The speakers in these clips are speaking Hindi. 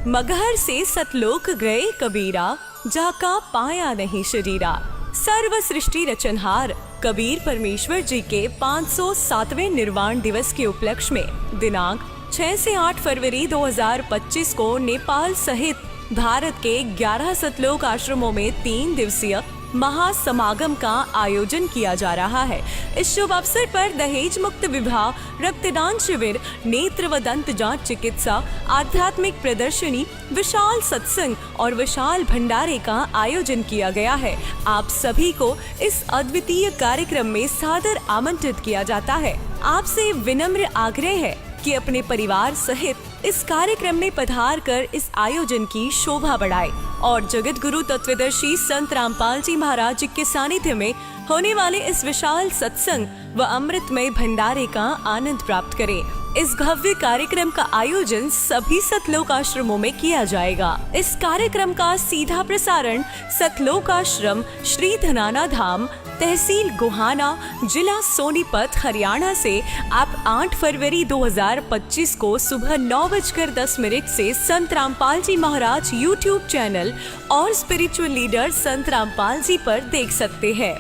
मगहर से सतलोक गए कबीरा, जाका पाया नहीं शरीरा। सर्व सृष्टि रचनहार कबीर परमेश्वर जी के 507वें निर्वाण दिवस के उपलक्ष्य में दिनांक 6 से 8 फरवरी 2025 को नेपाल सहित भारत के 11 सतलोक आश्रमों में 3 दिवसीय महासमागम का आयोजन किया जा रहा है। इस शुभ अवसर पर दहेज मुक्त विवाह, रक्तदान शिविर, नेत्र व दंत जांच चिकित्सा, आध्यात्मिक प्रदर्शनी, विशाल सत्संग और विशाल भंडारे का आयोजन किया गया है। आप सभी को इस अद्वितीय कार्यक्रम में सादर आमंत्रित किया जाता है। आपसे विनम्र आग्रह है कि अपने परिवार सहित इस कार्यक्रम में पधार कर इस आयोजन की शोभा बढ़ाए और जगत गुरु तत्वदर्शी संत रामपाल जी महाराज जी के सानिध्य में होने वाले इस विशाल सत्संग व अमृतमय भंडारे का आनंद प्राप्त करें। इस भव्य कार्यक्रम का आयोजन सभी सतलोक आश्रमों में किया जाएगा। इस कार्यक्रम का सीधा प्रसारण सतलोक आश्रम श्री धनाना धाम, तहसील गोहाना, जिला सोनीपत, हरियाणा से आप 8 फरवरी 2025 को सुबह 9:10 से संत रामपाल जी महाराज यूट्यूब चैनल और स्पिरिचुअल लीडर संत रामपाल जी पर देख सकते हैं।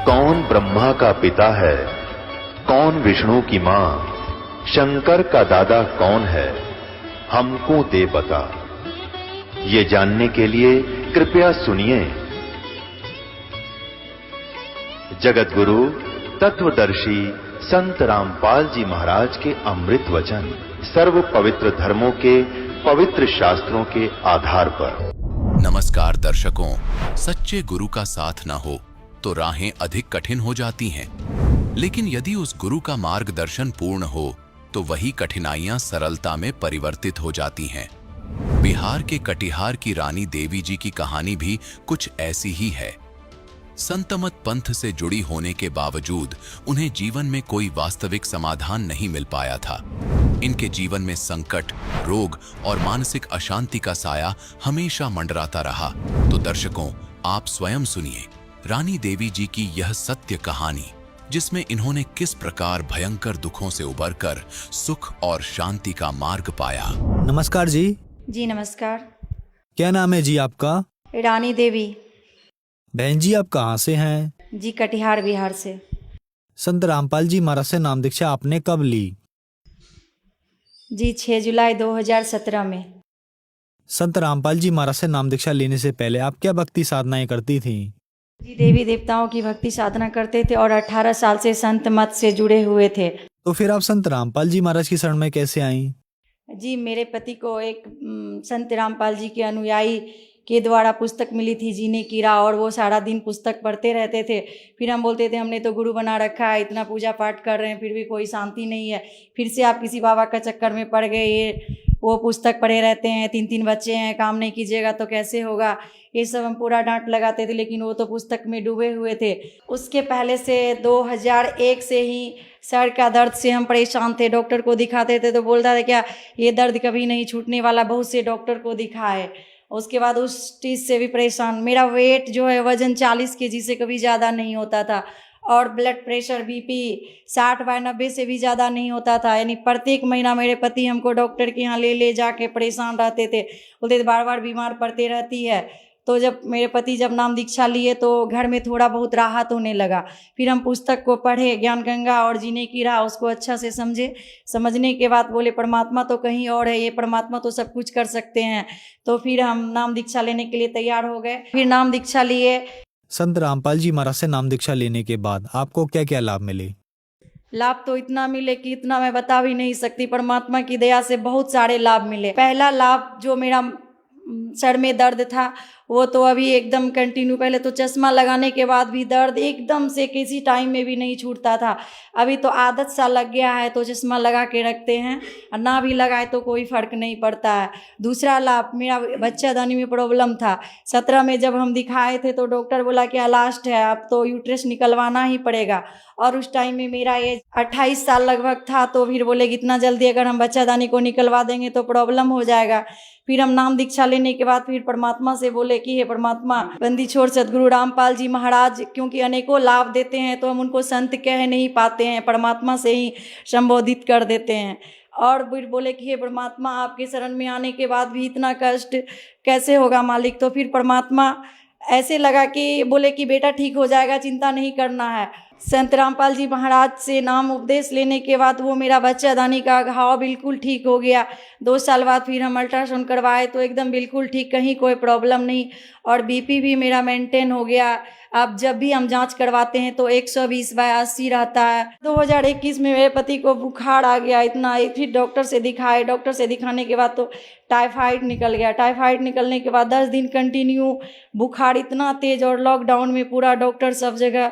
कौन ब्रह्मा का पिता है, कौन विष्णु की मां, शंकर का दादा कौन है, हमको दे बता। ये जानने के लिए कृपया सुनिए। जगत गुरु तत्वदर्शी संत रामपाल जी महाराज के अमृत वचन सर्व पवित्र धर्मों के पवित्र शास्त्रों के आधार पर। नमस्कार दर्शकों, सच्चे गुरु का साथ ना हो तो राहें अधिक कठिन हो जाती हैं, लेकिन यदि उस गुरु का मार्गदर्शन पूर्ण हो तो वही कठिनाइयां सरलता में परिवर्तित हो जाती हैं। बिहार के कटिहार की रानी देवी जी की कहानी भी कुछ ऐसी ही है। संतमत पंथ से जुड़ी होने के बावजूद उन्हें जीवन में कोई वास्तविक समाधान नहीं मिल पाया था। इनके जीवन में संकट, रोग और मानसिक अशांति का साया हमेशा मंडराता रहा। तो दर्शकों, आप स्वयं सुनिए रानी देवी जी की यह सत्य कहानी, जिसमें इन्होंने किस प्रकार भयंकर दुखों से उबरकर सुख और शांति का मार्ग पाया। नमस्कार जी। जी नमस्कार। क्या नाम है जी आपका? रानी देवी। बहन जी, आप कहाँ से हैं? जी कटिहार बिहार से। संत रामपाल जी महाराज से नाम दीक्षा आपने कब ली? जी 6 जुलाई 2017 में। संत रामपाल जी महाराज से नाम दीक्षा लेने से पहले आप क्या भक्ति साधनाएं करती थी? जी देवी देवताओं की भक्ति साधना करते थे और 18 साल से संत मत से जुड़े हुए थे। तो फिर आप संत रामपाल जी महाराज की शरण में कैसे आईं? जी मेरे पति को एक संत रामपाल जी के अनुयायी के द्वारा पुस्तक मिली थी जीने की राह, और वो सारा दिन पुस्तक पढ़ते रहते थे। फिर हम बोलते थे हमने तो गुरु बना रखा है, इतना पूजा पाठ कर रहे हैं फिर भी कोई शांति नहीं है, फिर से आप किसी बाबा का चक्कर में पड़ गए, ये वो पुस्तक पढ़े रहते हैं, 3 बच्चे हैं, काम नहीं कीजिएगा तो कैसे होगा, ये सब हम पूरा डांट लगाते थे, लेकिन वो तो पुस्तक में डूबे हुए थे। उसके पहले से 2001 से ही सर का दर्द से हम परेशान थे। डॉक्टर को दिखाते थे तो बोलता था क्या ये दर्द कभी नहीं छूटने वाला, बहुत से डॉक्टर को दिखाए। उसके बाद उस चीज़ से भी परेशान। मेरा वेट जो है वजन 40 kg से कभी ज़्यादा नहीं होता था, और ब्लड प्रेशर बीपी 60/90 से भी ज़्यादा नहीं होता था। यानी प्रत्येक महीना मेरे पति हमको डॉक्टर के यहाँ ले जाके परेशान रहते थे, बोलते थे बार बार बीमार पड़ते रहती है। तो जब मेरे पति जब नाम दीक्षा लिए तो घर में थोड़ा बहुत राहत होने लगा। फिर हम पुस्तक को पढ़े, ज्ञान गंगा और जीने की राह, उसको अच्छा से समझे। समझने के बाद बोले परमात्मा तो कहीं और है, ये परमात्मा तो सब कुछ कर सकते हैं। तो फिर हम नाम दीक्षा लेने के लिए तैयार हो गए, फिर नाम दीक्षा लिए। संत रामपाल जी महाराज से नाम दीक्षा लेने के बाद आपको क्या क्या लाभ मिले? लाभ तो इतना मिले कि इतना मैं बता भी नहीं सकती। परमात्मा की दया से बहुत सारे लाभ मिले। पहला लाभ जो मेरा सर में दर्द था वो तो अभी एकदम कंटिन्यू, पहले तो चश्मा लगाने के बाद भी दर्द एकदम से किसी टाइम में भी नहीं छूटता था। अभी तो आदत सा लग गया है तो चश्मा लगा के रखते हैं, और ना भी लगाए तो कोई फ़र्क नहीं पड़ता है। दूसरा लाभ, मेरा बच्चादानी में प्रॉब्लम था। 17 में जब हम दिखाए थे तो डॉक्टर बोला कि लास्ट है, अब तो यूट्रस निकलवाना ही पड़ेगा। और उस टाइम में मेरा एज 28 साल लगभग था, तो फिर बोले कि इतना जल्दी अगर हम बच्चादानी को निकलवा देंगे तो प्रॉब्लम हो जाएगा। फिर हम नाम दीक्षा लेने के बाद फिर परमात्मा से बोले कि हे परमात्मा, बंदी छोड़ सदगुरु रामपाल जी महाराज क्योंकि अनेकों लाभ देते हैं तो हम उनको संत कह नहीं पाते हैं, परमात्मा से ही संबोधित कर देते हैं। और फिर बोले कि हे परमात्मा, आपके शरण में आने के बाद भी इतना कष्ट कैसे होगा मालिक। तो फिर परमात्मा ऐसे लगा कि बोले कि बेटा ठीक हो जाएगा, चिंता नहीं करना है। संत रामपाल जी महाराज से नाम उपदेश लेने के बाद वो मेरा बच्चादानी का घाव बिल्कुल ठीक हो गया। 2 साल बाद फिर हम अल्ट्रासाउंड करवाए तो एकदम बिल्कुल ठीक, कहीं कोई प्रॉब्लम नहीं। और बीपी भी मेरा मेंटेन हो गया। अब जब भी हम जांच करवाते हैं तो 120/80 रहता है। 2021 में मेरे पति को बुखार आ गया इतना, फिर डॉक्टर से दिखाए। डॉक्टर से दिखाने के बाद तो टाइफाइड निकल गया। टाइफाइड निकलने के बाद 10 दिन कंटिन्यू बुखार इतना तेज़, और लॉकडाउन में पूरा डॉक्टर सब जगह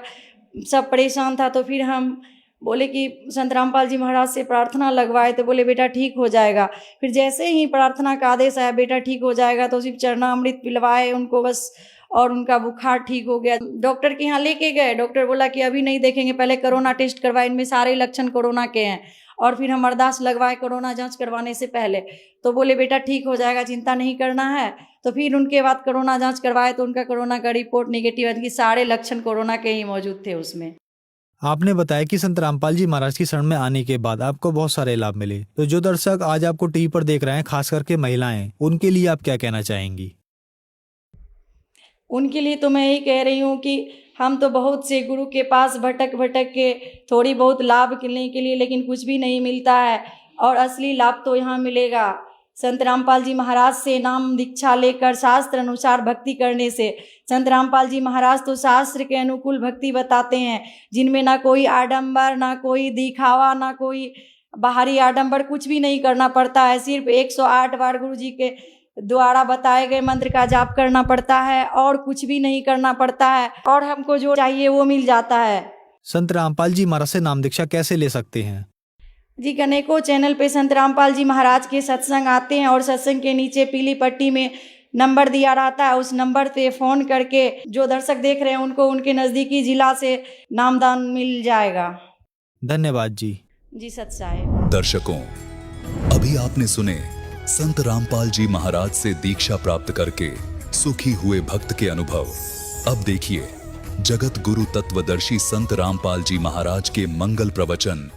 सब परेशान था। तो फिर हम बोले कि संत रामपाल जी महाराज से प्रार्थना लगवाए तो बोले बेटा ठीक हो जाएगा। फिर जैसे ही प्रार्थना का आदेश आया बेटा ठीक हो जाएगा, तो सिर्फ चरणामृत पिलवाए उनको बस, और उनका बुखार ठीक हो गया। डॉक्टर के यहाँ लेके गए, डॉक्टर बोला कि अभी नहीं देखेंगे, पहले कोरोना टेस्ट करवाए, इनमें सारे लक्षण कोरोना के हैं। और फिर हम अरदास लगवाए कोरोना जांच करवाने से पहले, तो बोले बेटा ठीक हो जाएगा, चिंता नहीं करना है। तो फिर उनके बाद कोरोना जांच करवाए तो उनका कोरोना का रिपोर्ट निगेटिव है, कि सारे लक्षण कोरोना के ही मौजूद थे उसमें। आपने बताया कि संत रामपाल जी महाराज की शरण में आने के बाद आपको बहुत सारे लाभ मिले। तो जो दर्शक आज आपको टीवी पर देख रहे हैं, खास करके महिलाएं, उनके लिए आप क्या कहना चाहेंगी? उनके लिए तो मैं यही कह रही हूँ कि हम तो बहुत से गुरु के पास भटक भटक के थोड़ी बहुत लाभ लेने के लिए, लेकिन कुछ भी नहीं मिलता है। और असली लाभ तो यहाँ मिलेगा संत रामपाल जी महाराज से नाम दीक्षा लेकर शास्त्र अनुसार भक्ति करने से। संत रामपाल जी महाराज तो शास्त्र के अनुकूल भक्ति बताते हैं, जिनमें ना कोई आडंबर, ना कोई दिखावा, ना कोई बाहरी आडंबर, कुछ भी नहीं करना पड़ता है। सिर्फ 108 बार गुरु जी के द्वारा बताए गए मंत्र का जाप करना पड़ता है, और कुछ भी नहीं करना पड़ता है, और हमको जो चाहिए वो मिल जाता है। संत रामपाल जी महाराज से नाम दीक्षा कैसे ले सकते हैं? जी, अनेकों चैनल पे संत रामपाल जी महाराज के सत्संग आते हैं, और सत्संग के नीचे पीली पट्टी में नंबर दिया रहता है। उस नंबर पे फ़ोन करके जो दर्शक देख रहे हैं उनको उनके नज़दीकी जिला से नामदान मिल जाएगा। धन्यवाद जी। जी सत साहिब। दर्शकों, अभी आपने सुने संत रामपाल जी महाराज से दीक्षा प्राप्त करके सुखी हुए भक्त के अनुभव। अब देखिए जगत गुरु तत्वदर्शी संत रामपाल जी महाराज के मंगल प्रवचन।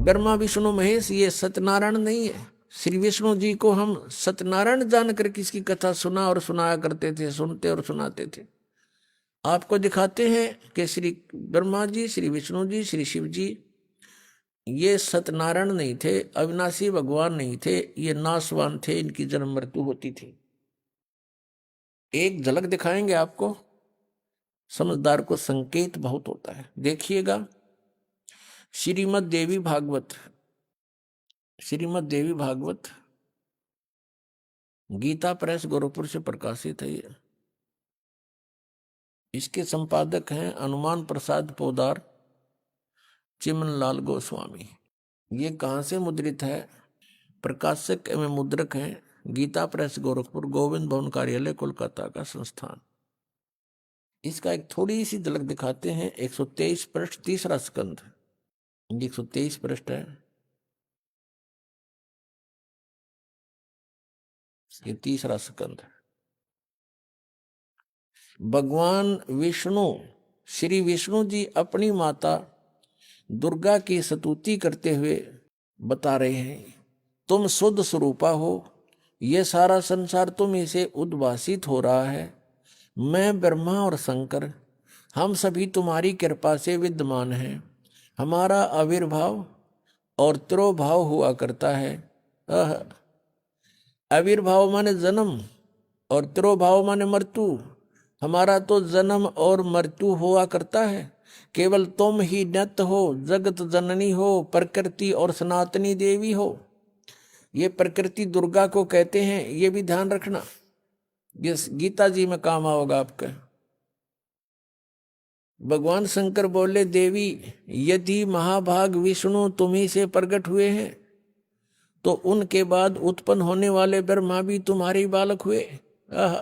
ब्रह्मा विष्णु महेश ये सत्यनारायण नहीं है। श्री विष्णु जी को हम सत्यनारायण जानकर किसकी कथा सुना और सुनाया करते थे, सुनते और सुनाते थे। आपको दिखाते हैं कि श्री ब्रह्मा जी, श्री विष्णु जी, श्री शिव जी ये सत्यनारायण नहीं थे, अविनाशी भगवान नहीं थे, ये नासवान थे, इनकी जन्म मृत्यु होती थी। एक झलक दिखाएंगे आपको, समझदार को संकेत बहुत होता है। देखिएगा श्रीमद् देवी भागवत, श्रीमद् देवी भागवत गीता प्रेस गोरखपुर से प्रकाशित है। ये इसके संपादक हैं हनुमान प्रसाद पोदार, चिमनलाल गोस्वामी। ये कहाँ से मुद्रित है? प्रकाशक एवं मुद्रक हैं गीता प्रेस गोरखपुर, गोविंद भवन कार्यालय कोलकाता का संस्थान। इसका एक थोड़ी सी झलक दिखाते हैं। 123 पृष्ठ, तीसरा स्कंध, 123 पृष्ठ है। ये तीसरा स्कंध। भगवान विष्णु, श्री विष्णु जी अपनी माता दुर्गा की स्तुति करते हुए बता रहे हैं, तुम शुद्ध स्वरूपा हो, ये सारा संसार तुम इसे उद्भासित हो रहा है। मैं ब्रह्मा और शंकर हम सभी तुम्हारी कृपा से विद्यमान हैं। हमारा आविर्भाव और तिरोभाव हुआ करता है। आविर्भाव माने जन्म और तिरोभाव माने मृत्यु। हमारा तो जन्म और मृत्यु हुआ करता है। केवल तुम ही नित्य हो, जगत जननी हो, प्रकृति और सनातनी देवी हो। ये प्रकृति दुर्गा को कहते हैं, ये भी ध्यान रखना। ये गीता जी में काम आओगा आपका। भगवान शंकर बोले, देवी यदि महाभाग विष्णु तुम्ही से प्रकट हुए हैं तो उनके बाद उत्पन्न होने वाले ब्रह्मा भी तुम्हारे ही बालक हुए। आह,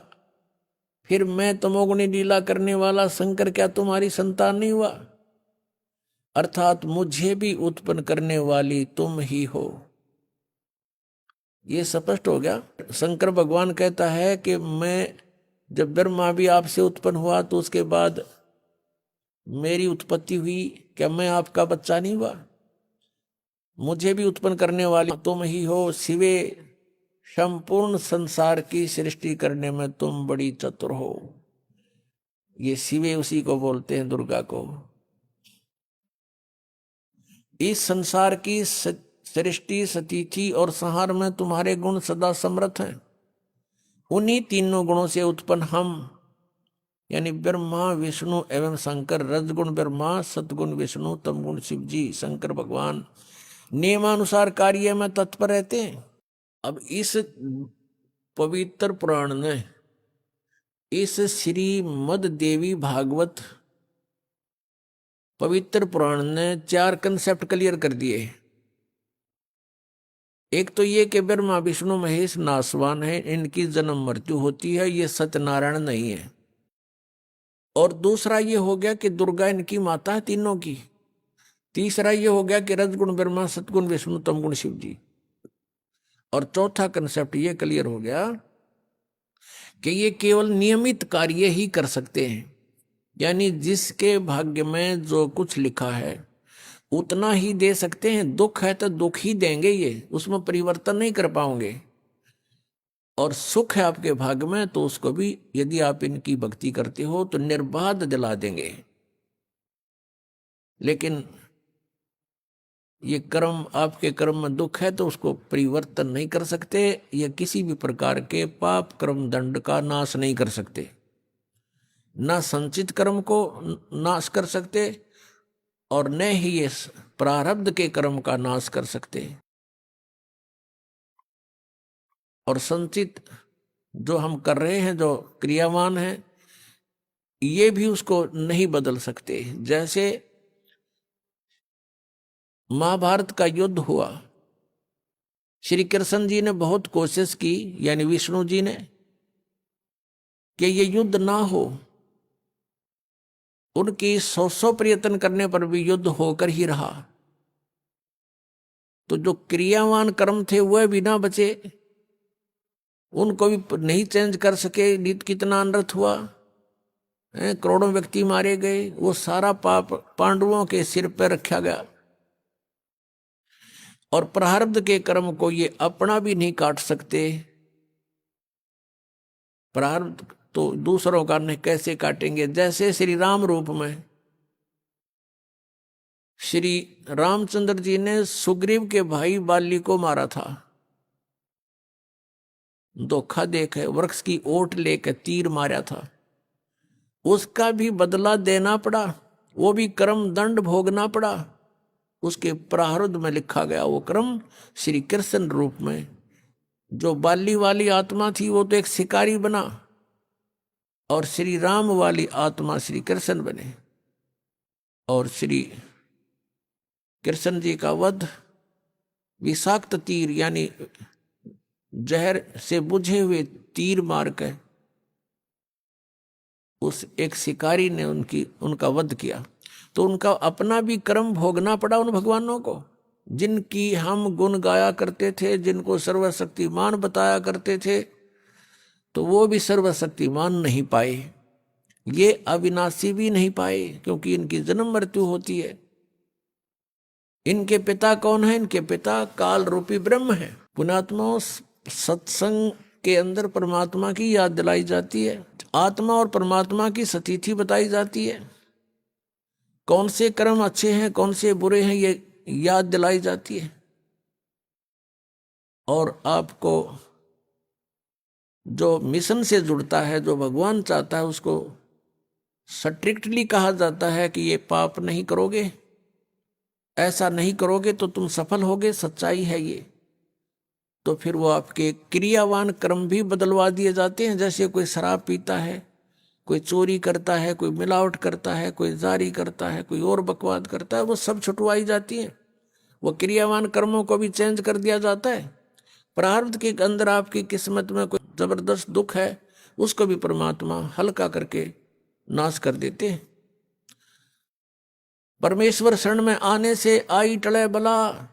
फिर मैं तमोगुणी लीला करने वाला शंकर क्या तुम्हारी संतान नहीं हुआ? अर्थात मुझे भी उत्पन्न करने वाली तुम ही हो। ये स्पष्ट हो गया। शंकर भगवान कहता है कि मैं जब ब्रह्मा भी आपसे उत्पन्न हुआ तो उसके बाद मेरी उत्पत्ति हुई, क्या मैं आपका बच्चा नहीं हुआ? मुझे भी उत्पन्न करने वाली तुम ही हो। शिवे संपूर्ण संसार की सृष्टि करने में तुम बड़ी चतुर हो। ये शिवे उसी को बोलते हैं, दुर्गा को। इस संसार की सृष्टि, स्थिति और संहार में तुम्हारे गुण सदा समर्थ हैं। उन्हीं तीनों गुणों से उत्पन्न हम यानी ब्रह्मा विष्णु एवं शंकर, रजगुण ब्रह्मा, सतगुण विष्णु, तमगुण शिव जी, शंकर भगवान नियमानुसार कार्य में तत्पर रहते हैं। अब इस पवित्र पुराण ने, इस श्रीमद् देवी भागवत पवित्र पुराण ने 4 कंसेप्ट क्लियर कर दिए। एक तो ये कि ब्रह्मा विष्णु महेश नासवान है, इनकी जन्म मृत्यु होती है, ये सत्यनारायण नहीं है। और दूसरा ये हो गया कि दुर्गा इनकी माता है तीनों की। तीसरा ये हो गया कि रजगुण ब्रह्मा, सतगुण विष्णु, तमगुण शिव जी। और चौथा कंसेप्ट ये क्लियर हो गया कि ये केवल नियमित कार्य ही कर सकते हैं, यानी जिसके भाग्य में जो कुछ लिखा है उतना ही दे सकते हैं। दुख है तो दुख ही देंगे, ये उसमें परिवर्तन नहीं कर पाओगे। और सुख है आपके भाग्य में तो उसको भी यदि आप इनकी भक्ति करते हो तो निर्बाध दिला देंगे। लेकिन ये कर्म, आपके कर्म में दुख है तो उसको परिवर्तन नहीं कर सकते, या किसी भी प्रकार के पाप कर्म दंड का नाश नहीं कर सकते। ना संचित कर्म को नाश कर सकते और न ही ये प्रारब्ध के कर्म का नाश कर सकते। और संचित जो हम कर रहे हैं, जो क्रियावान है, ये भी उसको नहीं बदल सकते। जैसे महाभारत का युद्ध हुआ, श्री कृष्ण जी ने बहुत कोशिश की, यानी विष्णु जी ने, कि ये युद्ध ना हो। उनकी 100 प्रयत्न करने पर भी युद्ध होकर ही रहा। तो जो क्रियावान कर्म थे वह भी ना बचे, उनको भी नहीं चेंज कर सके। नित कितना अनर्थ हुआ, करोड़ों व्यक्ति मारे गए। वो सारा पाप पांडवों के सिर पर रखा गया। और प्रारब्ध के कर्म को ये अपना भी नहीं काट सकते। प्रारब्ध तो दूसरों का नहीं कैसे काटेंगे। जैसे श्री राम रूप में श्री रामचंद्र जी ने सुग्रीव के भाई बाली को मारा था। धोखा देके वृक्ष की ओट लेकर तीर मारा था, उसका भी बदला देना पड़ा, वो भी कर्म दंड भोगना पड़ा। उसके प्रारब्ध में लिखा गया वो कर्म श्री कृष्ण रूप में। जो बाली वाली आत्मा थी वो तो एक शिकारी बना, और श्री राम वाली आत्मा श्री कृष्ण बने। और श्री कृष्ण जी का वध विषाक्त तीर यानी जहर से बुझे हुए तीर मार कर उस एक शिकारी ने उनका वध किया। तो उनका अपना भी कर्म भोगना पड़ा उन भगवानों को, जिनकी हम गुण गाया करते थे, जिनको सर्वशक्तिमान बताया करते थे, तो वो भी सर्वशक्तिमान नहीं पाए। ये अविनाशी भी नहीं पाए, क्योंकि इनकी जन्म मृत्यु होती है। इनके पिता कौन है? इनके पिता काल रूपी ब्रह्म है। पुण्यात्माओं, सत्संग के अंदर परमात्मा की याद दिलाई जाती है, आत्मा और परमात्मा की स्थिति बताई जाती है। कौन से कर्म अच्छे हैं, कौन से बुरे हैं, ये याद दिलाई जाती है। और आपको जो मिशन से जुड़ता है, जो भगवान चाहता है, उसको स्ट्रिक्टली कहा जाता है कि ये पाप नहीं करोगे, ऐसा नहीं करोगे तो तुम सफल होगे। सच्चाई है ये। तो फिर वो आपके क्रियावान कर्म भी बदलवा दिए जाते हैं। जैसे कोई शराब पीता है, कोई चोरी करता है, कोई मिलावट करता है, कोई जारी करता है, कोई और बकवाद करता है, वो सब छुटवाई जाती है। वो क्रियावान कर्मों को भी चेंज कर दिया जाता है। प्रारब्ध के अंदर आपकी किस्मत में कोई जबरदस्त दुख है, उसको भी परमात्मा हल्का करके नाश कर देते हैं। परमेश्वर शरण में आने से आई टले बला,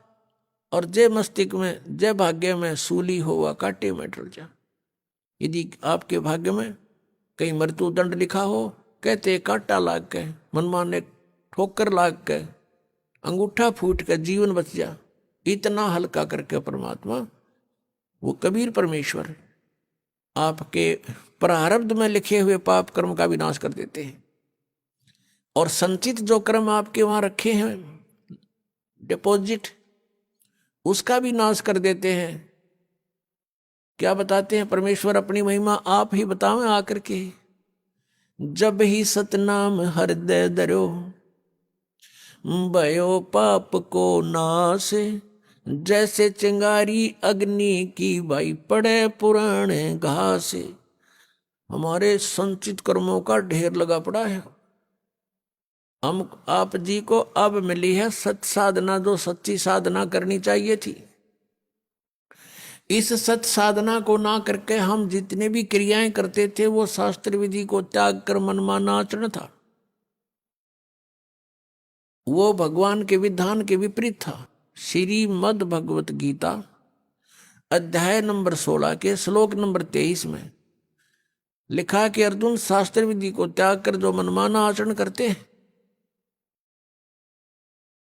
और जय मस्तिष्क में जय भाग्य में सूली होवा काटे में टल जा। यदि आपके भाग्य में कहीं मृत्यु दंड लिखा हो, कहते कांटा लाग के, मनमाने ठोकर लाग के, अंगूठा फूट के जीवन बच जा, इतना हल्का करके परमात्मा, वो कबीर परमेश्वर आपके प्रारब्ध में लिखे हुए पाप कर्म का विनाश कर देते हैं। और संचित जो कर्म आपके वहां रखे हैं डिपॉजिट, उसका भी नाश कर देते हैं। क्या बताते हैं परमेश्वर अपनी महिमा? आप ही बताओ आकर के। जब ही सतनाम हृदय धरो, भयो पाप को नाश, जैसे चिंगारी अग्नि की भाई पड़े पुराने घास। हमारे संचित कर्मों का ढेर लगा पड़ा है। हम आप जी को अब मिली है सत साधना, जो सच्ची साधना करनी चाहिए थी। इस सत साधना को ना करके हम जितने भी क्रियाएं करते थे वो शास्त्र विधि को त्याग कर मनमाना आचरण था। वो भगवान के विधान के विपरीत था। श्रीमद् भगवत गीता अध्याय नंबर 16 के श्लोक नंबर 23 में लिखा कि अर्जुन, शास्त्र विधि को त्याग कर जो मनमाना आचरण करते हैं,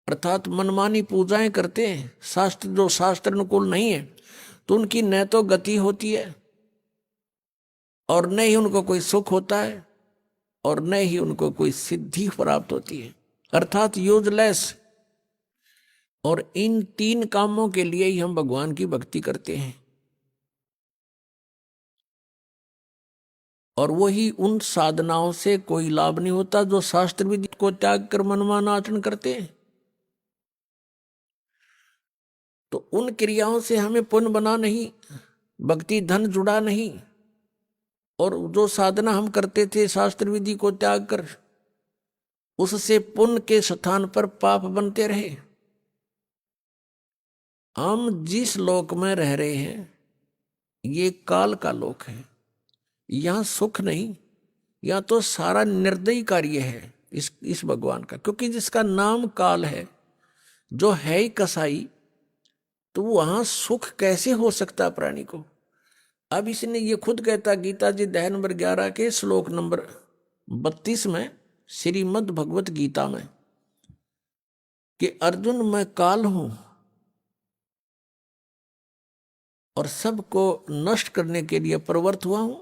अर्थात मनमानी पूजाएं करते हैं, शास्त्र जो शास्त्र अनुकूल नहीं है, तो उनकी न तो गति होती है और न ही उनको कोई सुख होता है और न ही उनको कोई सिद्धि प्राप्त होती है, अर्थात यूजलेस। और इन तीन कामों के लिए ही हम भगवान की भक्ति करते हैं। और वही उन साधनाओं से कोई लाभ नहीं होता जो शास्त्र विधि को त्याग कर मनमाना आचरण करते हैं। तो उन क्रियाओं से हमें पुण्य बना नहीं, भक्ति धन जुड़ा नहीं। और जो साधना हम करते थे शास्त्र विधि को त्याग कर, उससे पुण्य के स्थान पर पाप बनते रहे। हम जिस लोक में रह रहे हैं ये काल का लोक है। यहां सुख नहीं, यहां तो सारा निर्दयी कार्य है इस भगवान का। क्योंकि जिसका नाम काल है, जो है ही कसाई, तो वहां सुख कैसे हो सकता प्राणी को? अब इसने ये खुद कहता गीता जी अध्याय नंबर 11 के श्लोक नंबर 32 में श्रीमद् भगवत गीता में कि अर्जुन, मैं काल हूं और सबको नष्ट करने के लिए प्रवृत्त हुआ हूं।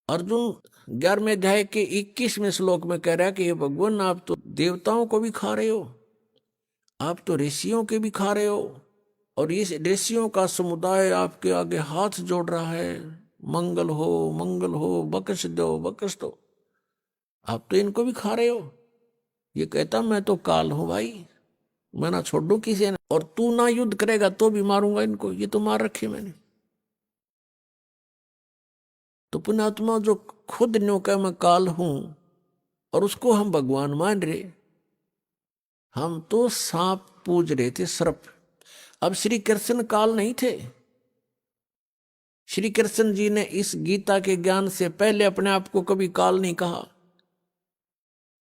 अर्जुन 11वें अध्याय के 21वें श्लोक में कह रहा है कि हे भगवान, आप तो देवताओं को भी खा रहे हो, आप तो ऋषियों के भी खा रहे हो, और इस ऋषियों का समुदाय आपके आगे हाथ जोड़ रहा है, मंगल हो मंगल हो, बख्श दो बख्श दो। आप तो इनको भी खा रहे हो। ये कहता मैं तो काल हूं भाई, मैं ना छोड़ दूं किसी ने, और तू ना युद्ध करेगा तो भी मारूंगा इनको। ये तो मार रखे मैंने। तो पुण्यात्मा जो खुद न्यों का मैं काल हूं और उसको हम भगवान मान रहे, हम तो सांप पूज रहे थे, सर्प। अब श्री कृष्ण काल नहीं थे। श्री कृष्ण जी ने इस गीता के ज्ञान से पहले अपने आप को कभी काल नहीं कहा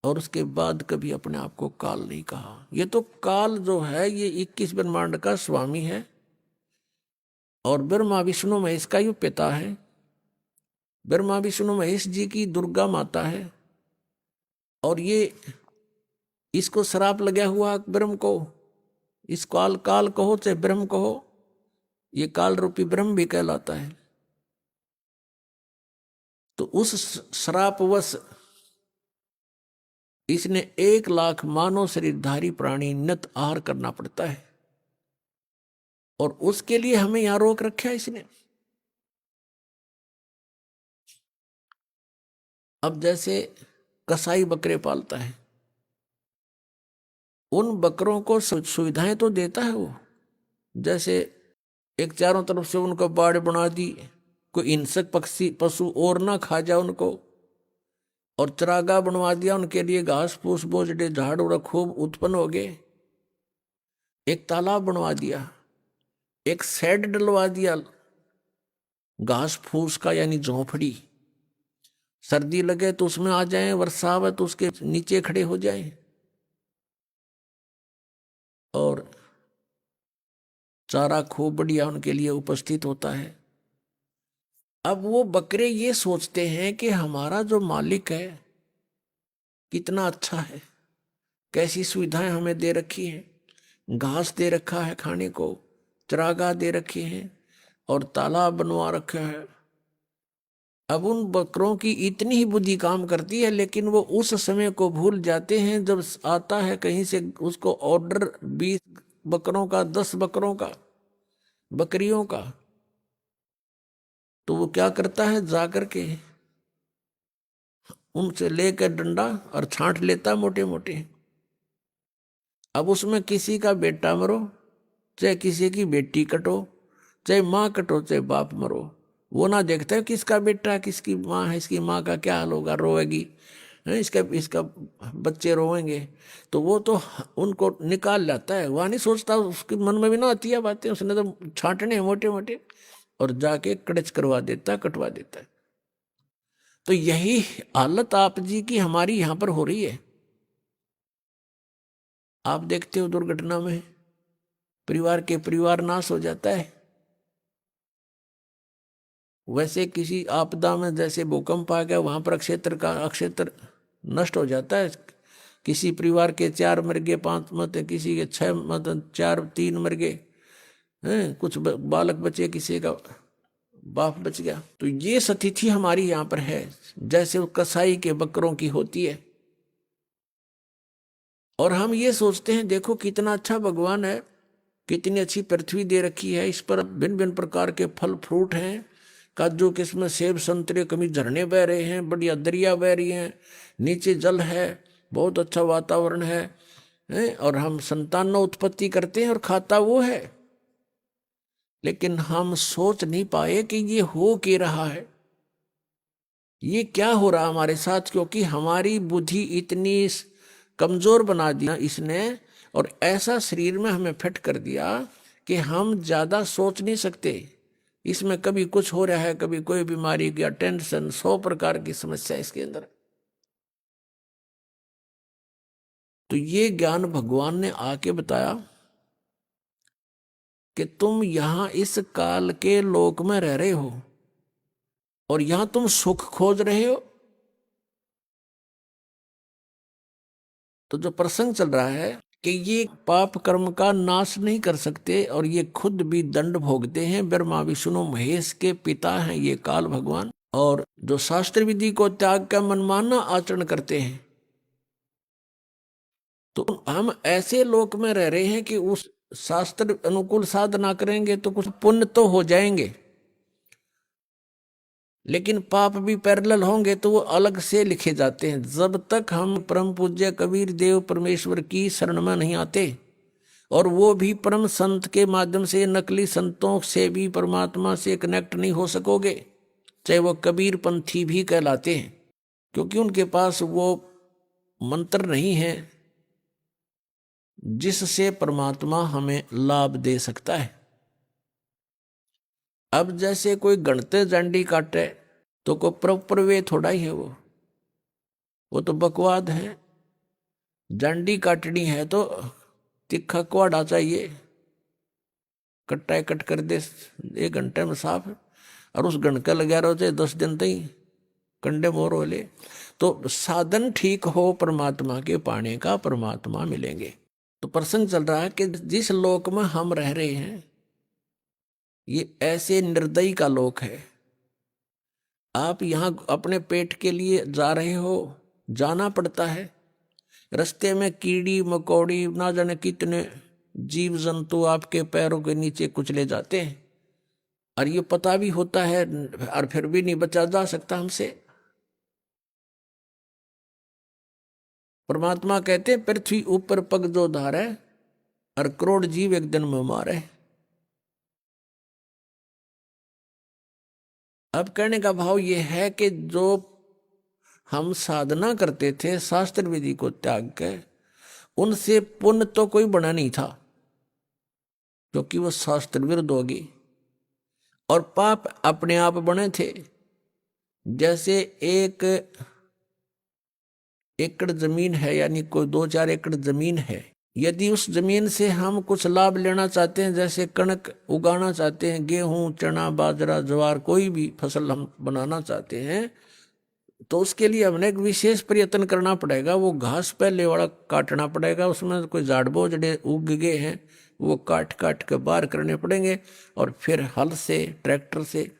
और उसके बाद कभी अपने आप को काल नहीं कहा। ये तो काल जो है ये 21 ब्रह्मांड का स्वामी है और ब्रह्मा विष्णु महेश का ये पिता है। ब्रह्मा विष्णु महेश जी की दुर्गा माता है और ये इसको श्राप लगा हुआ ब्रह्म को, इस काल काल कहो चाहे ब्रह्म कहो, ये काल रूपी ब्रह्म भी कहलाता है। तो उस श्रापवश इसने 1 लाख मानव शरीरधारी प्राणी नित आहार करना पड़ता है और उसके लिए हमें यहां रोक रखा है इसने। अब जैसे कसाई बकरे पालता है, उन बकरों को सुविधाएं तो देता है वो, जैसे एक चारों तरफ से उनको बाड़ बना दी, कोई हिंसक पक्षी पशु और ना खा जाए उनको, और चरागाह बनवा दिया उनके लिए, घास फूस बोझड़े झाड़ उड़ खूब उत्पन्न हो गए। एक तालाब बनवा दिया, एक शेड डलवा दिया घास फूस का, यानी झोंपड़ी। सर्दी लगे तो उसमें आ जाएं, वर्षा आवे तो उसके नीचे खड़े हो जाएं। और चारा खूब बढ़िया उनके लिए उपस्थित होता है। अब वो बकरे ये सोचते हैं कि हमारा जो मालिक है कितना अच्छा है, कैसी सुविधाएं हमें दे रखी हैं, घास दे रखा है खाने को, चरागाह दे रखे हैं और तालाब बनवा रखा है। अब उन बकरों की इतनी ही बुद्धि काम करती है, लेकिन वो उस समय को भूल जाते हैं जब आता है कहीं से उसको ऑर्डर 20 बकरों का, 10 बकरों का, बकरियों का, तो वो क्या करता है, जाकर के उनसे लेकर डंडा और छांट लेता मोटे मोटे। अब उसमें किसी का बेटा मरो, चाहे किसी की बेटी कटो, चाहे माँ कटो, चाहे बाप मरो, वो ना देखता है किसका बेटा किसकी माँ है, इसकी माँ का क्या हाल होगा, रोएगी, इसका बच्चे रोएंगे, तो वो तो उनको निकाल लाता है। वह नहीं सोचता, उसके मन में भी ना आती है बातें, उसने तो छांटने मोटे मोटे और जाके कड़च करवा देता, कटवा देता है। तो यही हालत आप जी की हमारी यहां पर हो रही है। आप देखते हो दुर्घटना में परिवार नाश हो जाता है। वैसे किसी आपदा में जैसे भूकंप आ गया, वहां पर अक्षेत्र नष्ट हो जाता है। किसी परिवार के 4 मर गए, 5 मत, किसी के 6 मत, 4 3 मर गए, कुछ बालक बचे, किसी का बाप बच गया। तो ये स्थिति हमारी यहाँ पर है, जैसे वो कसाई के बकरों की होती है। और हम ये सोचते हैं देखो कितना अच्छा भगवान है, कितनी अच्छी पृथ्वी दे रखी है, इस पर भिन्न भिन्न प्रकार के फल फ्रूट हैं, काजू किस्म, सेब संतरे, कभी झरने बह रहे हैं, बढ़िया दरिया बह रही हैं, नीचे जल है, बहुत अच्छा वातावरण है, और हम संतान उत्पत्ति करते हैं और खाता वो है। लेकिन हम सोच नहीं पाए कि ये हो क्या रहा है, ये क्या हो रहा हमारे साथ, क्योंकि हमारी बुद्धि इतनी कमजोर बना दिया इसने, और ऐसा शरीर में हमें फिट कर दिया कि हम ज्यादा सोच नहीं सकते। इसमें कभी कुछ हो रहा है, कभी कोई बीमारी या टेंशन, 100 प्रकार की समस्या इसके अंदर। तो ये ज्ञान भगवान ने आके बताया कि तुम यहां इस काल के लोक में रह रहे हो और यहां तुम सुख खोज रहे हो। तो जो प्रसंग चल रहा है कि ये पाप कर्म का नाश नहीं कर सकते और ये खुद भी दंड भोगते हैं। ब्रह्मा विष्णु महेश के पिता हैं ये काल भगवान, और जो शास्त्र विधि को त्याग कर मनमाना आचरण करते हैं। तो हम ऐसे लोक में रह रहे हैं कि उस शास्त्र अनुकूल साधना करेंगे तो कुछ पुण्य तो हो जाएंगे, लेकिन पाप भी पैरेलल होंगे तो वो अलग से लिखे जाते हैं। जब तक हम परम पूज्य कबीर देव परमेश्वर की शरण में नहीं आते, और वो भी परम संत के माध्यम से, नकली संतों से भी परमात्मा से कनेक्ट नहीं हो सकोगे, चाहे वो कबीर पंथी भी कहलाते हैं, क्योंकि उनके पास वो मंत्र नहीं है जिससे परमात्मा हमें लाभ दे सकता है। अब जैसे कोई गणते जांडी काटे तो कोई प्रॉपर वे थोड़ा ही है, वो तो बकवाद है। जांडी काटनी है तो तिखा कुआड़ा चाहिए, कट्टा कट कर दे 1 घंटे में साफ, और उस गणका लगा रहो चाहे 10 दिन तक कंडे मोर हो ले। तो साधन ठीक हो परमात्मा के पाने का, परमात्मा मिलेंगे। तो प्रसंग चल रहा है कि जिस लोक में हम रह रहे हैं ये ऐसे निर्दयी का लोक है। आप यहां अपने पेट के लिए जा रहे हो, जाना पड़ता है, रास्ते में कीड़ी मकोड़ी ना जाने कितने जीव जंतु आपके पैरों के नीचे कुचले जाते हैं, और ये पता भी होता है, और फिर भी नहीं बचा जा सकता हमसे। परमात्मा कहते हैं पृथ्वी ऊपर पग जो धारे, और करोड़ जीव एक दिन में मारे। अब कहने का भाव ये है कि जो हम साधना करते थे शास्त्र विधि को त्याग के, उनसे पुण्य तो कोई बना नहीं था, क्योंकि वो शास्त्र विरुद्ध होगी, और पाप अपने आप बने थे। जैसे 1 एकड़ जमीन है, यानी कोई 2-4 एकड़ जमीन है, यदि उस जमीन से हम कुछ लाभ लेना चाहते हैं, जैसे कणक उगाना चाहते हैं, गेहूं, चना, बाजरा, ज्वार, कोई भी फसल हम बनाना चाहते हैं, तो उसके लिए हमने एक विशेष प्रयत्न करना पड़ेगा। वो घास पहले वाला काटना पड़ेगा, उसमें कोई झाड़ बोझड़े उग गए हैं, वो काट काट के बाहर करने पड़ेंगे, और फिर हल से, ट्रैक्टर से,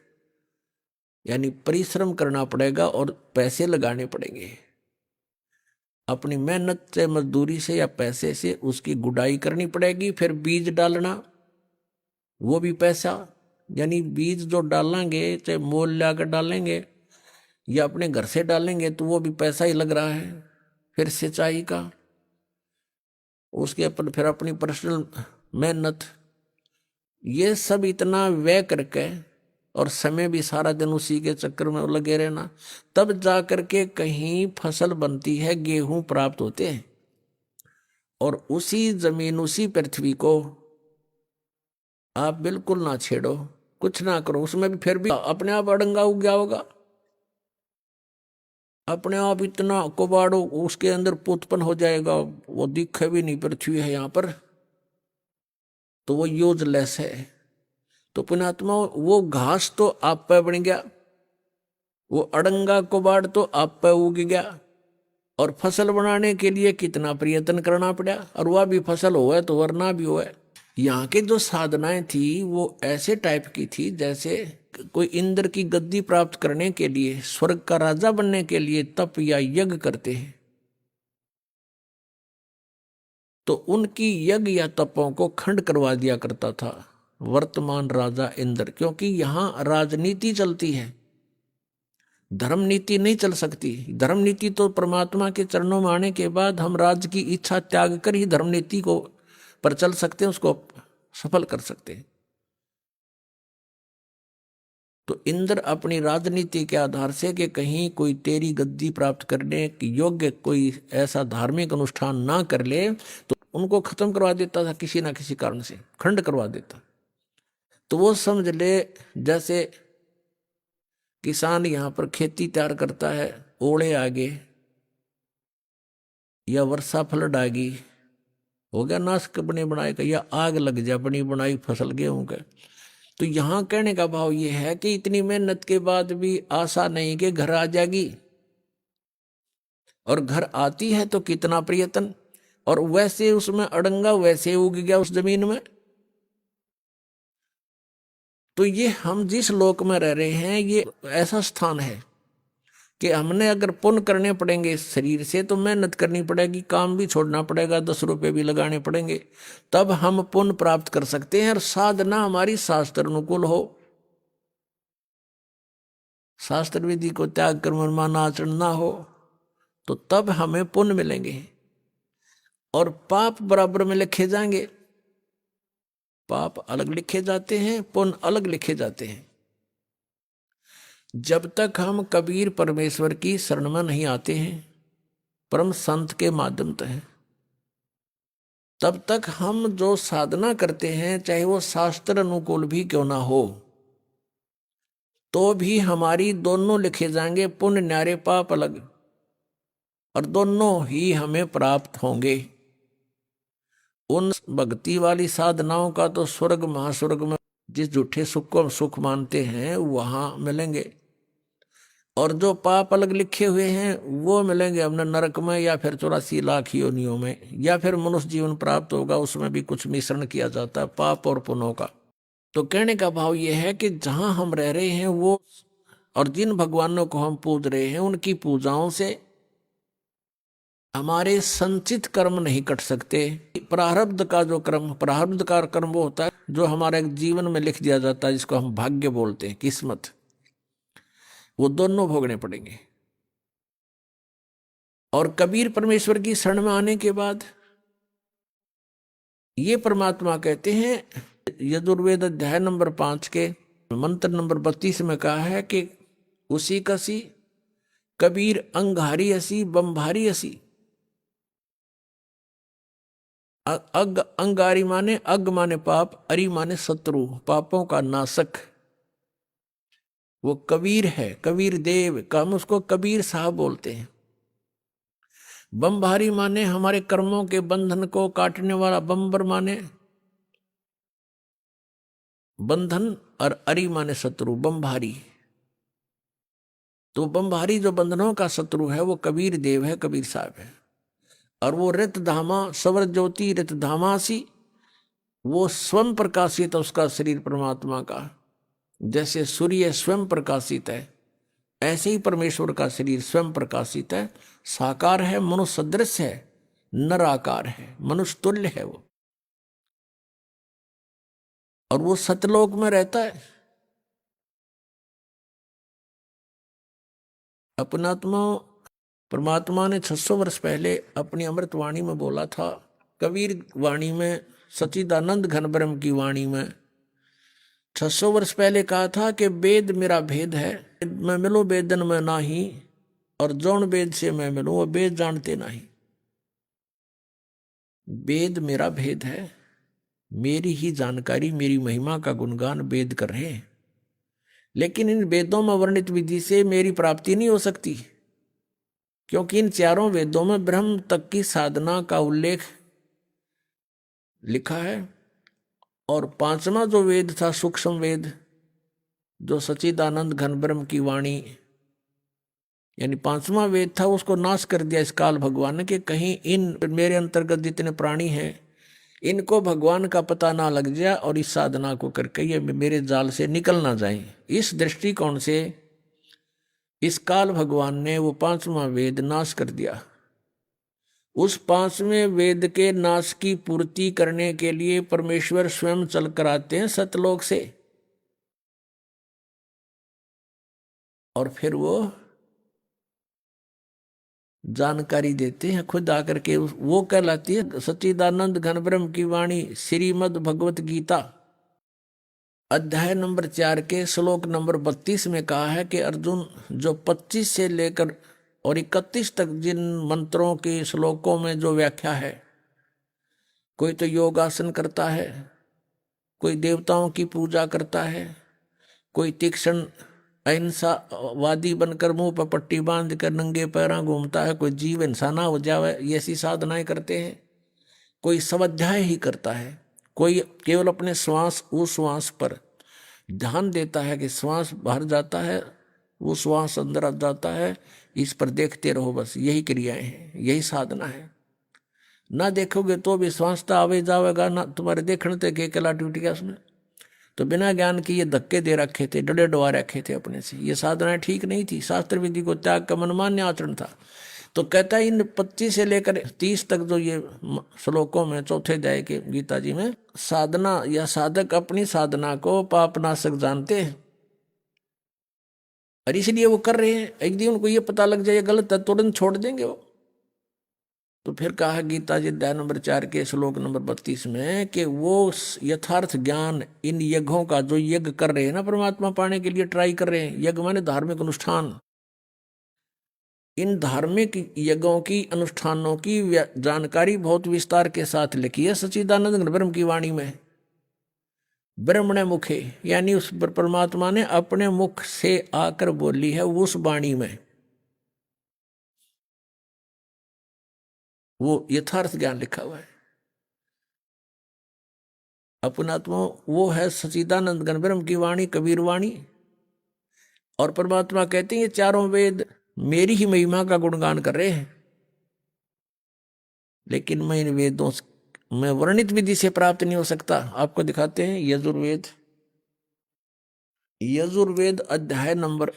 यानी परिश्रम करना पड़ेगा और पैसे लगाने पड़ेंगे। अपनी मेहनत से, मजदूरी से या पैसे से उसकी गुड़ाई करनी पड़ेगी। फिर बीज डालना, वो भी पैसा, यानी बीज जो डालेंगे, चाहे मोल लाकर डालेंगे या अपने घर से डालेंगे, तो वो भी पैसा ही लग रहा है। फिर सिंचाई का, उसके फिर अपनी पर्सनल मेहनत, ये सब इतना व्यय करके, और समय भी सारा दिन उसी के चक्कर में लगे रहना, तब जा करके कहीं फसल बनती है, गेहूं प्राप्त होते हैं। और उसी जमीन, उसी पृथ्वी को आप बिल्कुल ना छेड़ो, कुछ ना करो, उसमें भी फिर भी अपने आप अड़ंगा उग गया होगा, अपने आप इतना कुबाड़ो उसके अंदर उत्पन्न हो जाएगा, वो दिखे भी नहीं पृथ्वी है यहाँ पर, तो वो यूजलेस है। तो पुण्यात्मा, वो घास तो आप पे बन गया, वो अड़ंगा कुबाड़ तो आप पे उग गया, और फसल बनाने के लिए कितना प्रयत्न करना पड़ा, और वह भी फसल हुआ तो वरना भी हुआ। यहाँ के जो साधनाएं थी वो ऐसे टाइप की थी जैसे कोई इंद्र की गद्दी प्राप्त करने के लिए, स्वर्ग का राजा बनने के लिए तप या यज्ञ करते हैं, तो उनकी यज्ञ या तपों को खंड करवा दिया करता था वर्तमान राजा इंद्र। क्योंकि यहाँ राजनीति चलती है, धर्म नीति नहीं चल सकती। धर्म नीति तो परमात्मा के चरणों में आने के बाद हम राज्य की इच्छा त्याग कर ही धर्म नीति को पर चल सकते हैं, उसको सफल कर सकते हैं। तो इंद्र अपनी राजनीति के आधार से कि कहीं कोई तेरी गद्दी प्राप्त करने की योग्य कोई ऐसा धार्मिक अनुष्ठान ना कर ले, तो उनको खत्म करवा देता था, किसी ना किसी कारण से खंड करवा देता। तो वो समझ ले, जैसे किसान यहाँ पर खेती तैयार करता है, ओले आ गए या वर्षा फ्लड आ गई, हो गया नाश बने बनाए का, या आग लग जा बनी बनाई फसल गेहूं का। तो यहाँ कहने का भाव ये है कि इतनी मेहनत के बाद भी आशा नहीं कि घर आ जाएगी, और घर आती है तो कितना प्रयत्न, और वैसे उसमें अड़ंगा वैसे उग गया उस जमीन में। तो ये हम जिस लोक में रह रहे हैं, ये ऐसा स्थान है कि हमने अगर पुण्य करने पड़ेंगे शरीर से, तो मेहनत करनी पड़ेगी, काम भी छोड़ना पड़ेगा, 10 रुपए भी लगाने पड़ेंगे, तब हम पुण्य प्राप्त कर सकते हैं। और साधना हमारी शास्त्र अनुकूल हो, शास्त्र विधि को त्याग कर मनमाना आचरण ना हो, तो तब हमें पुण्य मिलेंगे। और पाप बराबर में लिखे जाएंगे, पाप अलग लिखे जाते हैं, पुण्य अलग लिखे जाते हैं। जब तक हम कबीर परमेश्वर की शरण में नहीं आते हैं, परम संत के माध्यम से, तब तक हम जो साधना करते हैं, चाहे वो शास्त्र अनुकूल भी क्यों ना हो, तो भी हमारी दोनों लिखे जाएंगे, पुण्य न्यारे पाप अलग, और दोनों ही हमें प्राप्त होंगे। उन भक्ति वाली साधनाओं का तो स्वर्ग महास्वर्ग में जिस झूठे सुख को सुख मानते हैं वहां मिलेंगे, और जो पाप अलग लिखे हुए हैं वो मिलेंगे हमने नरक में, या फिर 84 लाख योनियों में, या फिर मनुष्य जीवन प्राप्त होगा, उसमें भी कुछ मिश्रण किया जाता है पाप और पुण्यों का। तो कहने का भाव ये है कि जहां हम रह रहे हैं वो, और जिन भगवानों को हम पूज रहे हैं, उनकी पूजाओं से हमारे संचित कर्म नहीं कट सकते। प्रारब्ध का जो कर्म, प्रारब्ध का कर्म वो होता है जो हमारे जीवन में लिख दिया जाता है, जिसको हम भाग्य बोलते हैं, किस्मत, वो दोनों भोगने पड़ेंगे। और कबीर परमेश्वर की शरण में आने के बाद ये परमात्मा कहते हैं, यजुर्वेद अध्याय नंबर 5 के मंत्र नंबर 32 में कहा है कि उसी कसी कबीर अंगारी हसी बम्भारी हसी। अग अंगारी माने अग माने पाप, अरि माने शत्रु, पापों का नाशक। वो कबीर है, कबीर देव का, हम उसको कबीर साहब बोलते हैं। बम्भारी माने हमारे कर्मों के बंधन को काटने वाला, बम्बर माने बंधन, और अरि माने शत्रु, बम्भारी। तो बम्भारी जो बंधनों का शत्रु है वो कबीर देव है, कबीर साहब है। और वो रित धामा सवर ज्योति रित धामासी, वो स्वयं प्रकाशित है उसका शरीर परमात्मा का। जैसे सूर्य स्वयं प्रकाशित है, ऐसे ही परमेश्वर का शरीर स्वयं प्रकाशित है, साकार है, मनुष्य सदृश है, नर आकार है, मनुष्य तुल्य है वो। और वो सतलोक में रहता है। अपनात्मा परमात्मा ने 600 वर्ष पहले अपनी अमृत वाणी में बोला था, कबीर वाणी में, सच्चिदानंद घन ब्रह्म की वाणी में 600 वर्ष पहले कहा था कि वेद मेरा भेद है, मैं मिलो वेदन में नाही, और जौन वेद से मैं मिलूं वो वेद जानते नहीं। वेद मेरा भेद है, मेरी ही जानकारी, मेरी महिमा का गुणगान वेद कर रहे हैं। लेकिन इन वेदों में वर्णित विधि से मेरी प्राप्ति नहीं हो सकती, क्योंकि इन चारों वेदों में ब्रह्म तक की साधना का उल्लेख लिखा है। और पांचवा जो वेद था सूक्ष्म वेद, जो सच्चिदानंद घन ब्रह्म की वाणी यानी पांचवा वेद था, उसको नाश कर दिया इस काल भगवान ने कि कहीं इन मेरे अंतर्गत जितने प्राणी हैं इनको भगवान का पता ना लग जाए और इस साधना को करके ये मेरे जाल से निकल ना जाए। इस दृष्टिकोण से इस काल भगवान ने वो पांचवा वेद नाश कर दिया। उस पांचवें वेद के नाश की पूर्ति करने के लिए परमेश्वर स्वयं चल कर आते हैं सतलोक से, और फिर वो जानकारी देते हैं खुद आकर के। वो कहलाती है सच्चिदानंद घन ब्रह्म की वाणी। श्रीमद् भगवत गीता अध्याय नंबर 4 के श्लोक नंबर 32 में कहा है कि अर्जुन, जो 25 से लेकर और 31 तक जिन मंत्रों के श्लोकों में जो व्याख्या है, कोई तो योगासन करता है, कोई देवताओं की पूजा करता है, कोई तीक्ष्ण अहिंसावादी बनकर मुंह पर पट्टी बांध कर नंगे पैरों घूमता है, कोई जीव इंसान हो जावे, ये ऐसी साधनाएं करते हैं, कोई स्वाध्याय ही करता है, कोई केवल अपने श्वास उश्वास पर ध्यान देता है कि श्वास बाहर जाता है, वो श्वास अंदर आ जाता है, इस पर देखते रहो, बस यही क्रियाएं हैं, यही साधना है। ना देखोगे तो भी श्वास तो आवे जावेगा, ना तुम्हारे देखने तक के कला टूट उसमें। तो बिना ज्ञान के ये धक्के दे रखे थे, डरे डुआ रखे थे अपने से, ये साधनाएं ठीक नहीं थी। शास्त्र विधि को त्याग का मनमान्य आचरण था। तो कहता है इन 25 से लेकर 30 तक जो ये श्लोकों में चौथे अध्याय के गीता जी में साधना या साधक अपनी साधना को पापनाशक जानते हैं, और इसलिए वो कर रहे हैं। एक दिन उनको ये पता लग जाए गलत है, तुरंत छोड़ देंगे वो। तो फिर कहा गीता जी अध्याय नंबर 4 के श्लोक नंबर 32 में कि वो यथार्थ ज्ञान इन यज्ञों का, जो यज्ञ कर रहे हैं ना परमात्मा पाने के लिए ट्राई कर रहे हैं, यज्ञ माने धार्मिक अनुष्ठान, इन धार्मिक यज्ञों की अनुष्ठानों की जानकारी बहुत विस्तार के साथ लिखी है सच्चिदानंद ब्रह्म की वाणी में। ब्रह्मणे मुखे यानी उस परमात्मा ने अपने मुख से आकर बोली है उस वाणी में, वो यथार्थ ज्ञान लिखा हुआ है। अपनात्मा वो है सच्चिदानंद घन ब्रह्म की वाणी, कबीर वाणी। और परमात्मा कहते हैं ये चारों वेद मेरी ही महिमा का गुणगान कर रहे हैं, लेकिन मैं इन वेदों में वर्णित विधि से प्राप्त नहीं हो सकता। आपको दिखाते हैं यजुर्वेद, यजुर्वेद अध्याय नंबर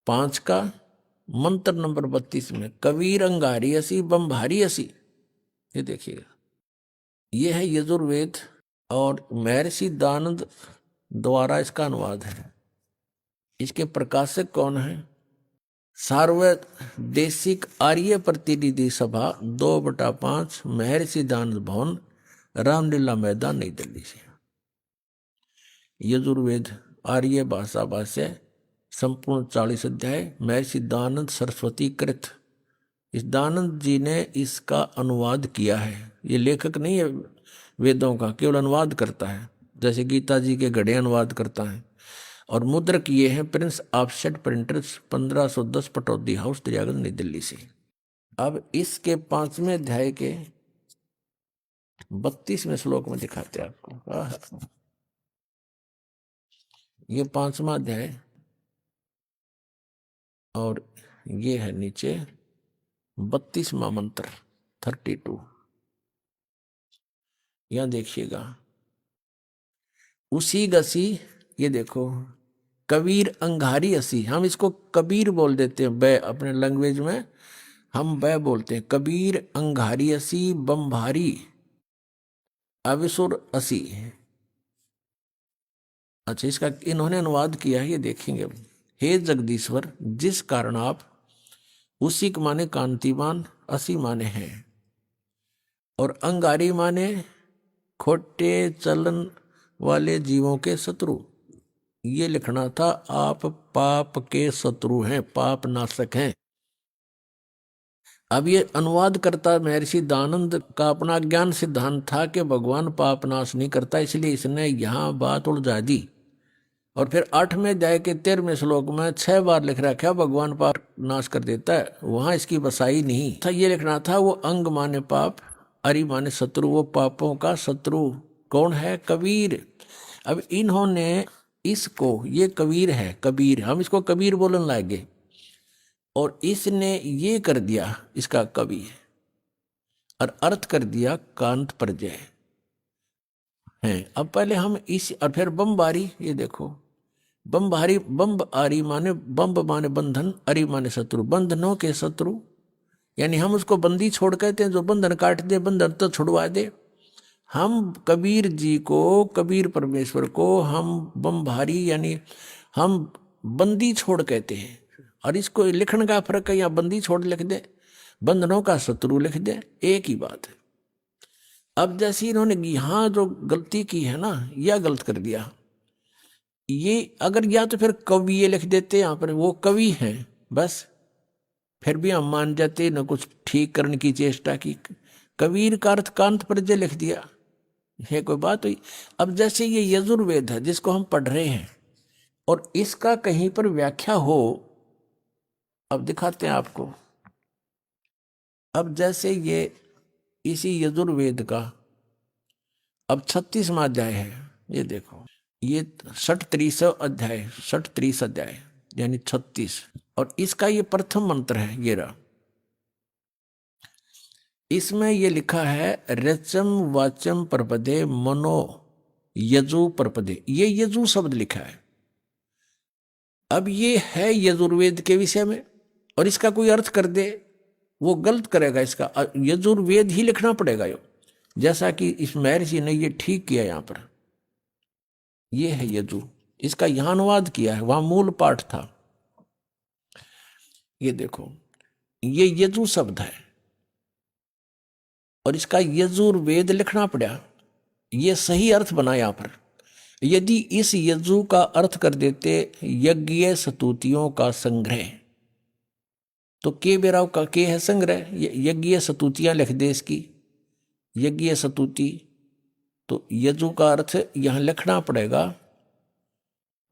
5 का मंत्र नंबर 32 में कबीर अंगारी असी बम्भारी असी। ये देखिएगा, ये है यजुर्वेद और महर्षि दानंद द्वारा इसका अनुवाद है। इसके प्रकाशक कौन है? सार्वदेशिक आर्य प्रतिनिधि सभा 2/5 महर्षि दानंद भवन, रामलीला मैदान, नई दिल्ली से। यजुर्वेद आर्य भाषा भाष्य संपूर्ण 40 अध्याय, महर्षि दयानंद सरस्वती कृत। इस दयानंद जी ने इसका अनुवाद किया है। ये लेखक नहीं है वेदों का, केवल अनुवाद करता है, जैसे गीता जी के गढ़े अनुवाद करता है। और मुद्रक ये हैं Prince offset printers, 1510 Pataudi house, Daryaganj, नई दिल्ली से। अब इसके 5वें अध्याय के 32वें श्लोक में दिखाते हैं आपको। ये 5वां अध्याय और ये है नीचे 32वां मंत्र 32। यहां देखिएगा, उसी गसी, ये देखो, कबीर अंगारी असी, हम इसको कबीर बोल देते हैं, बै अपने लैंग्वेज में हम बै बोलते हैं। कबीर अंगारी असी बम्भारी अविसुर असी। अच्छा, इसका इन्होंने अनुवाद किया है, ये देखेंगे। हे जगदीश्वर, जिस कारण आप, उसी के माने कांतिमान, असी माने हैं, और अंगारी माने खोटे चलन वाले जीवों के शत्रु। ये लिखना था, आप पाप के शत्रु हैं, पाप नाशक हैं। अब ये अनुवाद करता महर्षि दयानंद का अपना ज्ञान सिद्धांत था कि भगवान पाप नाश नहीं करता, इसलिए इसने यहां बात उलझा दी। और फिर 8वें अध्याय के 13वें श्लोक में 6 बार लिख रखा भगवान पाप नाश कर देता है, वहां इसकी बसाई नहीं था। ये लिखना था, वो अंग माने पाप, अरि माने शत्रु, वो पापों का शत्रु कौन है? कबीर। अब इन्होंने इसको, ये कबीर है, कबीर, हम इसको कबीर बोलने लगे, और इसने ये कर दिया इसका कवि, और अर्थ कर दिया कांत प्रजय है। अब पहले हम इस, और फिर बम्बारी, ये देखो, बम्बारी, बम्ब आरी माने, बम्ब माने बंधन, अरि माने शत्रु, बंधनों के शत्रु, यानी हम उसको बंदी छोड़ कहते हैं, जो बंधन काट दे, बंधन तो छुड़वा दे। हम कबीर जी को, कबीर परमेश्वर को हम बम्भारी, यानी हम बंदी छोड़ कहते हैं। और इसको लिखने का फर्क है, या बंदी छोड़ लिख दे, बंधनों का शत्रु लिख दे, एक ही बात है। अब जैसे इन्होंने यहां जो गलती की है ना, यह गलत कर दिया। ये अगर या तो फिर कवि ये लिख देते, यहां पर वो कवि हैं बस, फिर भी हम मान जाते, न कुछ ठीक करने की चेष्टा की। कबीर का अर्थ कांत प्रजय लिख दिया, ये कोई बात हुई? अब जैसे ये यजुर्वेद है जिसको हम पढ़ रहे हैं, और इसका कहीं पर व्याख्या हो, अब दिखाते हैं आपको। अब जैसे ये इसी यजुर्वेद का अब 36वां अध्याय है, ये देखो, ये 33 अध्याय, 33 अध्याय यानी 36, और इसका ये प्रथम मंत्र है, ये रहा। इसमें ये लिखा है, रचम वाचम परपदे मनो यजु परपदे, ये यजु शब्द लिखा है। अब ये है यजुर्वेद के विषय में, और इसका कोई अर्थ कर दे वो गलत करेगा, इसका यजुर्वेद ही लिखना पड़ेगा। यो जैसा कि इस महर्षि ने ये ठीक किया, यहां पर ये है यजु, इसका यहां अनुवाद किया है, वहां मूल पाठ था। ये देखो, ये यजु शब्द है, और इसका यजुर्वेद लिखना पड़ा, ये सही अर्थ बना यहां पर। यदि इस यजु का अर्थ कर देते यज्ञ स्तुतियों का संग्रह, तो के बेराव का के है संग्रह, यज्ञ स्तुतियां लिख दे इसकी, यज्ञ स्तुति, तो यजु का अर्थ यहां लिखना पड़ेगा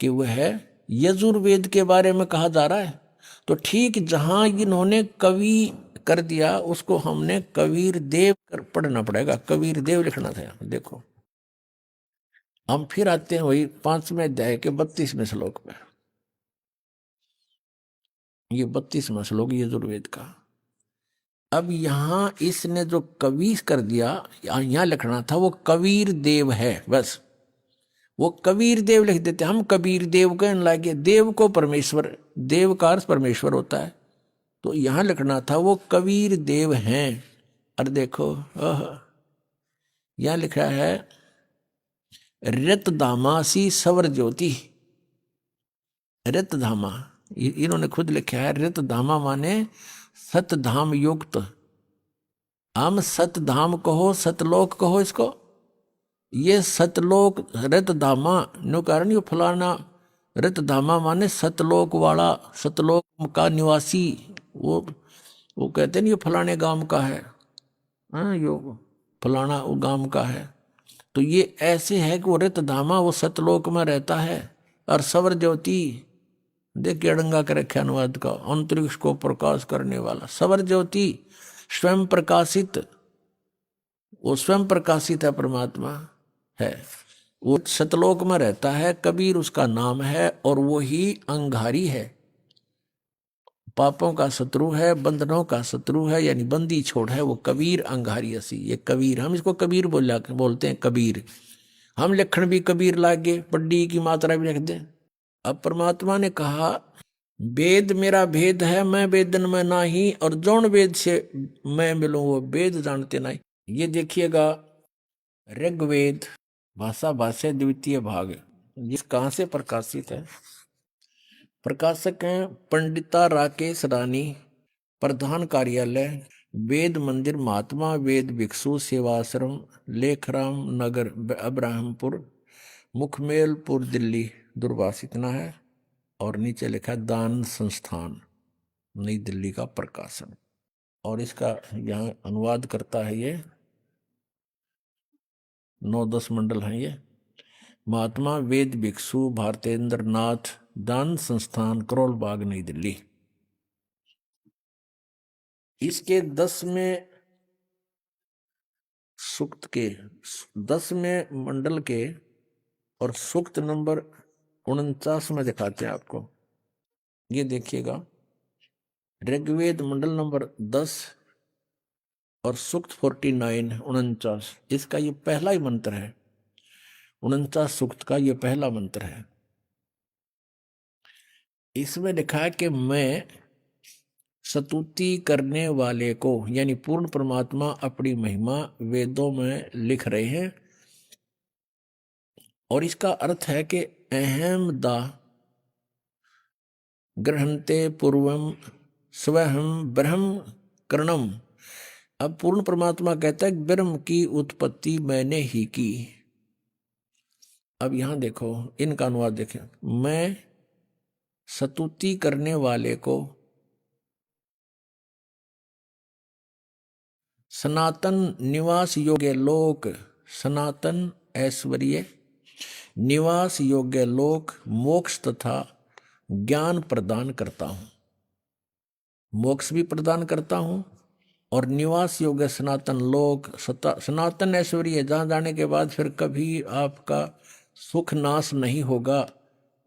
कि वह है यजुर्वेद के बारे में कहा जा रहा है। तो ठीक जहां इन्होंने कवि कर दिया, उसको हमने कबीर देव पढ़ना पड़ेगा, कबीर देव लिखना था। देखो, हम फिर आते हैं वही 5वें अध्याय के 32वें श्लोक पे। ये 32वां श्लोक यजुर्वेद का। अब यहां इसने जो कवि कर दिया, यहां लिखना था वो कबीर देव है, बस वो कबीर देव लिख देते। हम कबीर देव कहने लगे, देव को परमेश्वर, देव का अर्थ परमेश्वर होता है, तो यहां लिखना था वो कबीर देव हैं। और देखो, यहां लिखा है रतधामासी सवर ज्योति, रतधामा, इन्होंने खुद लिखा है रतधामा माने सतधाम युक्त। हम सतधाम कहो, सतलोक कहो इसको, ये सतलोक रतधामा नो कारण यो फलाना रतधामा माने सतलोक वाला, सतलोक का निवासी। वो कहते नहीं ये फलाने गांव का है, हाँ यो फलाना वो गांव का है। तो ये ऐसे है कि वो रतधामा वो सतलोक में रहता है। और सवर ज्योति देखिए अड़ंगा कर रखे अनुवाद का, अंतरिक्ष को प्रकाश करने वाला सवर ज्योति, स्वयं प्रकाशित, वो स्वयं प्रकाशित है, परमात्मा है, वो सतलोक में रहता है। कबीर उसका नाम है और वो ही अंगारी है, पापों का शत्रु है, बंधनों का शत्रु है, यानी बंदी छोड़ है वो कबीर अंगारी असी। ये कबीर, हम इसको कबीर बोलते हैं कबीर। हम लक्षण भी कबीर लागे, पड्डी की मात्रा भी रख दें। अब परमात्मा ने कहा वेद मेरा भेद है, मैं वेदन में नाही, और जौन वेद से मैं मिलूं वो वेद जानते नहीं। ये देखिएगा ऋग्वेद भाषा भाष्य द्वितीय भाग, ये कहाँ से प्रकाशित है? प्रकाशक हैं पंडिता राकेश रानी, प्रधान कार्यालय वेद मंदिर महात्मा वेद भिक्षु सेवाश्रम, लेखराम नगर अब्राहमपुर, मुखमेलपुर दिल्ली, दूरभाष इतना है। और नीचे लिखा है दान संस्थान नई दिल्ली का प्रकाशन। और इसका यहाँ अनुवाद करता है ये 9-10 मंडल हैं ये। महात्मा वेद भिक्षु भारतेंद्र नाथ, दान संस्थान, करोल बाग, नई दिल्ली। इसके 10वें सूक्त के 10वें मंडल के और सूक्त नंबर 49 में दिखाते हैं आपको। ये देखिएगा ऋग्वेद मंडल नंबर 10 और सूक्त 49 49, इसका ये पहला ही मंत्र है। 49 सूक्त का ये पहला मंत्र है। इसमें लिखा है कि मैं स्तुति करने वाले को, यानी पूर्ण परमात्मा अपनी महिमा वेदों में लिख रहे हैं। और इसका अर्थ है कि अहम दा ग्रहणते पूर्वम स्वहम ब्रह्म करणम। अब पूर्ण परमात्मा कहता है ब्रह्म की उत्पत्ति मैंने ही की। अब यहां देखो इनका अनुवाद देखें, मैं स्तुति करने वाले को सनातन निवास योग्य लोक, सनातन ऐश्वर्य निवास योग्य लोक, मोक्ष तथा ज्ञान प्रदान करता हूं। मोक्ष भी प्रदान करता हूं और निवास योग्य सनातन लोक, सनातन ऐश्वर्य जहां जाने के बाद फिर कभी आपका सुख नाश नहीं होगा,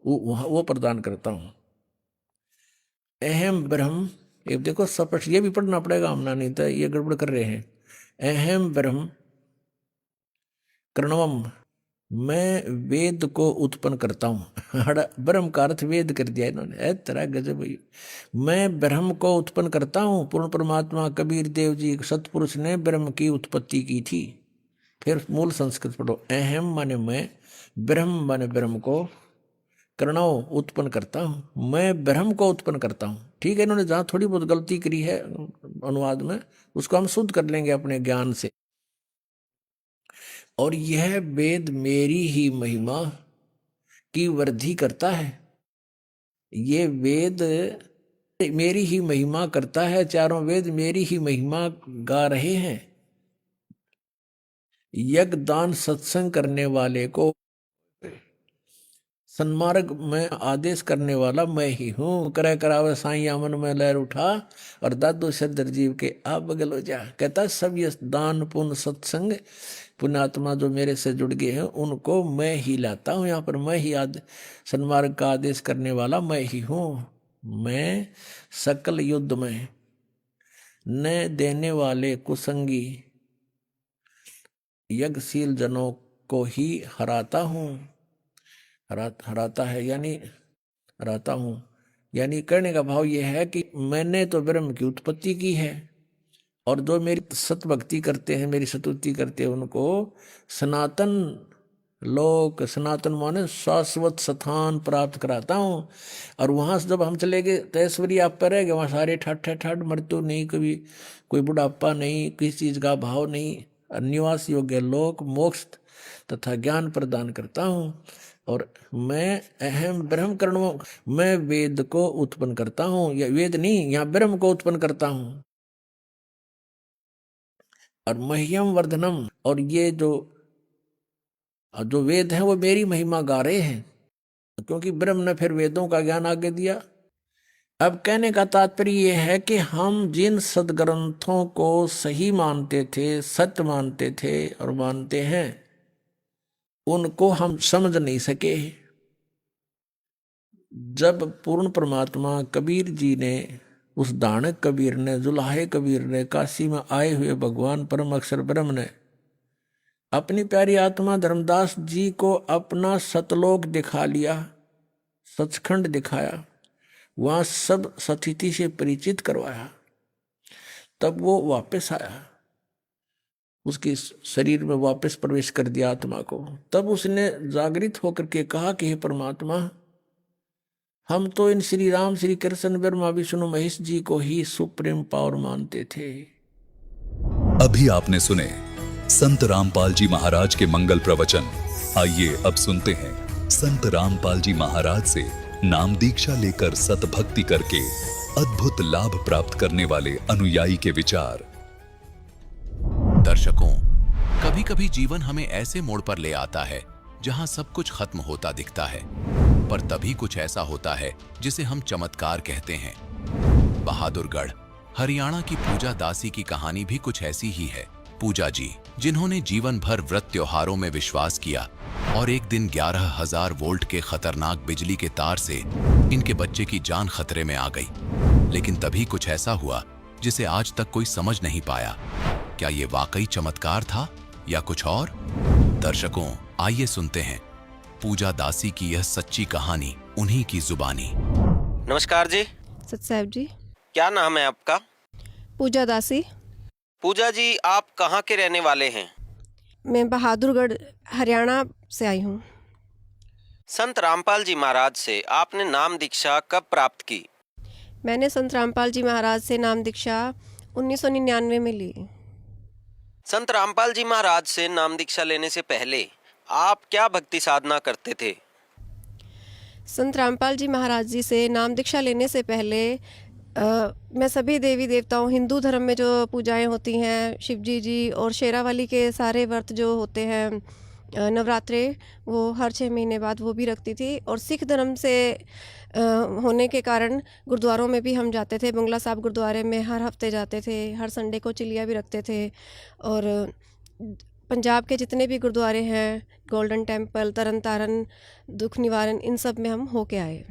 वो प्रदान करता हूं। अहम ब्रह्म, ये देखो स्पष्ट, ये भी पढ़ना पड़ेगा हमने, नहीं तो ये गड़बड़ कर रहे हैं। अहम ब्रह्म करणवम, मैं वेद को उत्पन्न करता हूं। ब्रह्म का अर्थ वेद कर दिया इन्होंने, ऐ तरह गजब। मैं ब्रह्म को उत्पन्न करता हूं। पूर्ण परमात्मा कबीर देव जी सतपुरुष ने ब्रह्म की उत्पत्ति की थी। फिर मूल संस्कृत पढ़ो, अहम माने मैं, ब्रह्म माने ब्रह्म को, करणव उत्पन्न करता हूं, मैं ब्रह्म को उत्पन्न करता हूं। ठीक है, इन्होंने जहां थोड़ी बहुत गलती करी है अनुवाद में, उसको हम शुद्ध कर लेंगे अपने ज्ञान से। और यह वेद मेरी ही महिमा की वृद्धि करता है। ये वेद मेरी ही महिमा करता है, चारों वेद मेरी ही महिमा गा रहे हैं। यज्ञ दान सत्संग करने वाले को सन्मार्ग में आदेश करने वाला मैं ही हूँ। करे करावे साईं अमन में लहर उठा, और दादू सदर जीव के आ बगल हो जा। कहता सब ये दान पुण्य सत्संग पुण्यात्मा जो मेरे से जुड़ गए हैं उनको मैं ही लाता हूँ। यहाँ पर मैं ही सन्मार्ग का आदेश करने वाला मैं ही हूँ। मैं सकल युद्ध में न देने वाले कुसंगी यज्ञशील जनों को ही हराता हूँ। हराता है यानी हराता हूँ, यानी कहने का भाव यह है कि मैंने तो ब्रह्म की उत्पत्ति की है, और जो मेरी सतभक्ति करते हैं, मेरी स्तुति करते हैं, उनको सनातन लोक, सनातन माने शाश्वत स्थान प्राप्त कराता हूँ। और वहाँ से जब हम चले गए तो ऐश्वर्य आप पर रहेगा, वहाँ सारे ठाठ मृत्यु नहीं, कोई बुढ़ापा नहीं, किसी चीज़ का भाव नहीं, निवास योग्य लोक, मोक्ष तथा ज्ञान प्रदान करता हूँ। और मैं अहम ब्रह्म करणों, मैं वेद को उत्पन्न करता हूँ, या वेद नहीं, यहाँ ब्रह्म को उत्पन्न करता हूँ। और मह्यम वर्धनम, और ये जो वेद है वो मेरी महिमा गा रहे हैं, क्योंकि ब्रह्म ने फिर वेदों का ज्ञान आगे दिया। अब कहने का तात्पर्य यह है कि हम जिन सदग्रंथों को सही मानते थे, सत्य मानते थे और मानते हैं, उनको हम समझ नहीं सके। जब पूर्ण परमात्मा कबीर जी ने, उस दानक कबीर ने, जुलाहे कबीर ने, काशी में आए हुए भगवान परम अक्षर ब्रह्म ने अपनी प्यारी आत्मा धर्मदास जी को अपना सतलोक दिखा लिया, सचखंड दिखाया, वहां सब सतिथि से परिचित करवाया, तब वो वापस आया, उसके शरीर में वापस प्रवेश कर दिया आत्मा को। तब उसने जागृत होकर के कहा कि हे परमात्मा, हम तो इन श्री राम, श्री कृष्ण, ब्रह्मा, विष्णु, महेश जी को ही सुप्रीम पावर मानते थे। अभी आपने सुने संत रामपाल जी महाराज के मंगल प्रवचन। आइए अब सुनते हैं संत रामपाल जी महाराज से नाम दीक्षा लेकर सतभक्ति करके अद्भुत लाभ प्राप्त करने वाले अनुयायी के विचार। दर्शकों, कभी कभी जीवन हमें ऐसे मोड़ पर ले आता है जहां सब कुछ खत्म होता दिखता है, पर तभी कुछ ऐसा होता है जिसे हम चमत्कार कहते हैं। बहादुरगढ़ हरियाणा की पूजा दासी की कहानी भी कुछ ऐसी ही है। पूजा जी, जिन्होंने जीवन भर व्रत त्योहारों में विश्वास किया, और एक दिन 11,000 वोल्ट के खतरनाक बिजली के तार से इनके बच्चे की जान खतरे में आ गई। लेकिन तभी कुछ ऐसा हुआ जिसे आज तक कोई समझ नहीं पाया। क्या ये वाकई चमत्कार था या कुछ और? दर्शकों, आइए सुनते हैं पूजा दासी की यह सच्ची कहानी उन्हीं की जुबानी। नमस्कार जी। सत साहब जी। क्या नाम है आपका? पूजा दासी। पूजा जी, आप कहाँ के रहने वाले हैं? मैं बहादुरगढ़ हरियाणा से आई हूँ। संत रामपाल जी महाराज से आपने नाम दीक्षा कब प्राप्त की? मैंने संत रामपाल जी महाराज से नाम दीक्षा 1999 में ली। संत रामपाल जी महाराज से नाम दीक्षा लेने से पहले आप क्या भक्ति साधना करते थे? संत रामपाल जी महाराज जी से नाम दीक्षा लेने से पहले मैं सभी देवी देवताओं, हिंदू धर्म में जो पूजाएं होती हैं, शिवजी जी और शेरावाली के सारे व्रत जो होते हैं, नवरात्रे, वो हर 6 महीने बाद वो भी रखती थी। और सिख धर्म से होने के कारण गुरुद्वारों में भी हम जाते थे। बंगला साहब गुरुद्वारे में हर हफ्ते जाते थे, हर संडे को चिलिया भी रखते थे। और पंजाब के जितने भी गुरुद्वारे हैं, गोल्डन टेम्पल, तरन तारण, दुख निवारण, इन सब में हम होके आए।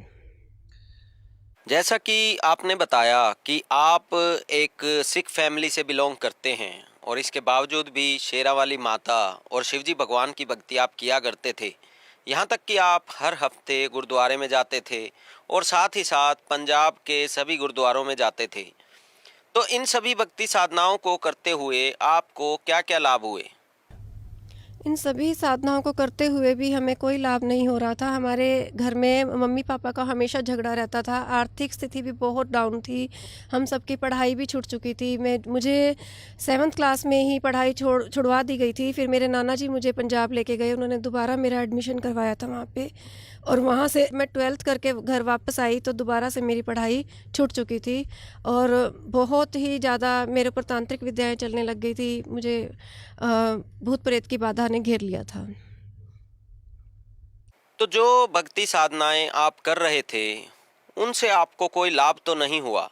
जैसा कि आपने बताया कि आप एक सिख फैमिली से बिलोंग करते हैं, और इसके बावजूद भी शेरावाली माता और शिवजी भगवान की भक्ति आप किया करते थे। यहाँ तक कि आप हर हफ्ते गुरुद्वारे में जाते थे और साथ ही साथ पंजाब के सभी गुरुद्वारों में जाते थे। तो इन सभी भक्ति साधनाओं को करते हुए आपको क्या क्या लाभ हुए? इन सभी साधनाओं को करते हुए भी हमें कोई लाभ नहीं हो रहा था। हमारे घर में मम्मी पापा का हमेशा झगड़ा रहता था। आर्थिक स्थिति भी बहुत डाउन थी। हम सबकी पढ़ाई भी छूट चुकी थी। मुझे 7th क्लास में ही पढ़ाई छुड़वा दी गई थी। फिर मेरे नाना जी मुझे पंजाब लेके गए। उन्होंने दोबारा मेरा एडमिशन करवाया था वहाँ पे, और वहाँ से मैं 12th करके घर वापस आई तो दोबारा से मेरी पढ़ाई छूट चुकी थी। और बहुत ही ज़्यादा मेरे ऊपर तांत्रिक विद्याएँ चलने लग गई थी। मुझे भूत प्रेत की बाधा ने घेर लिया था। तो जो भक्ति साधनाएं आप कर रहे थे उनसे आपको कोई लाभ तो नहीं हुआ,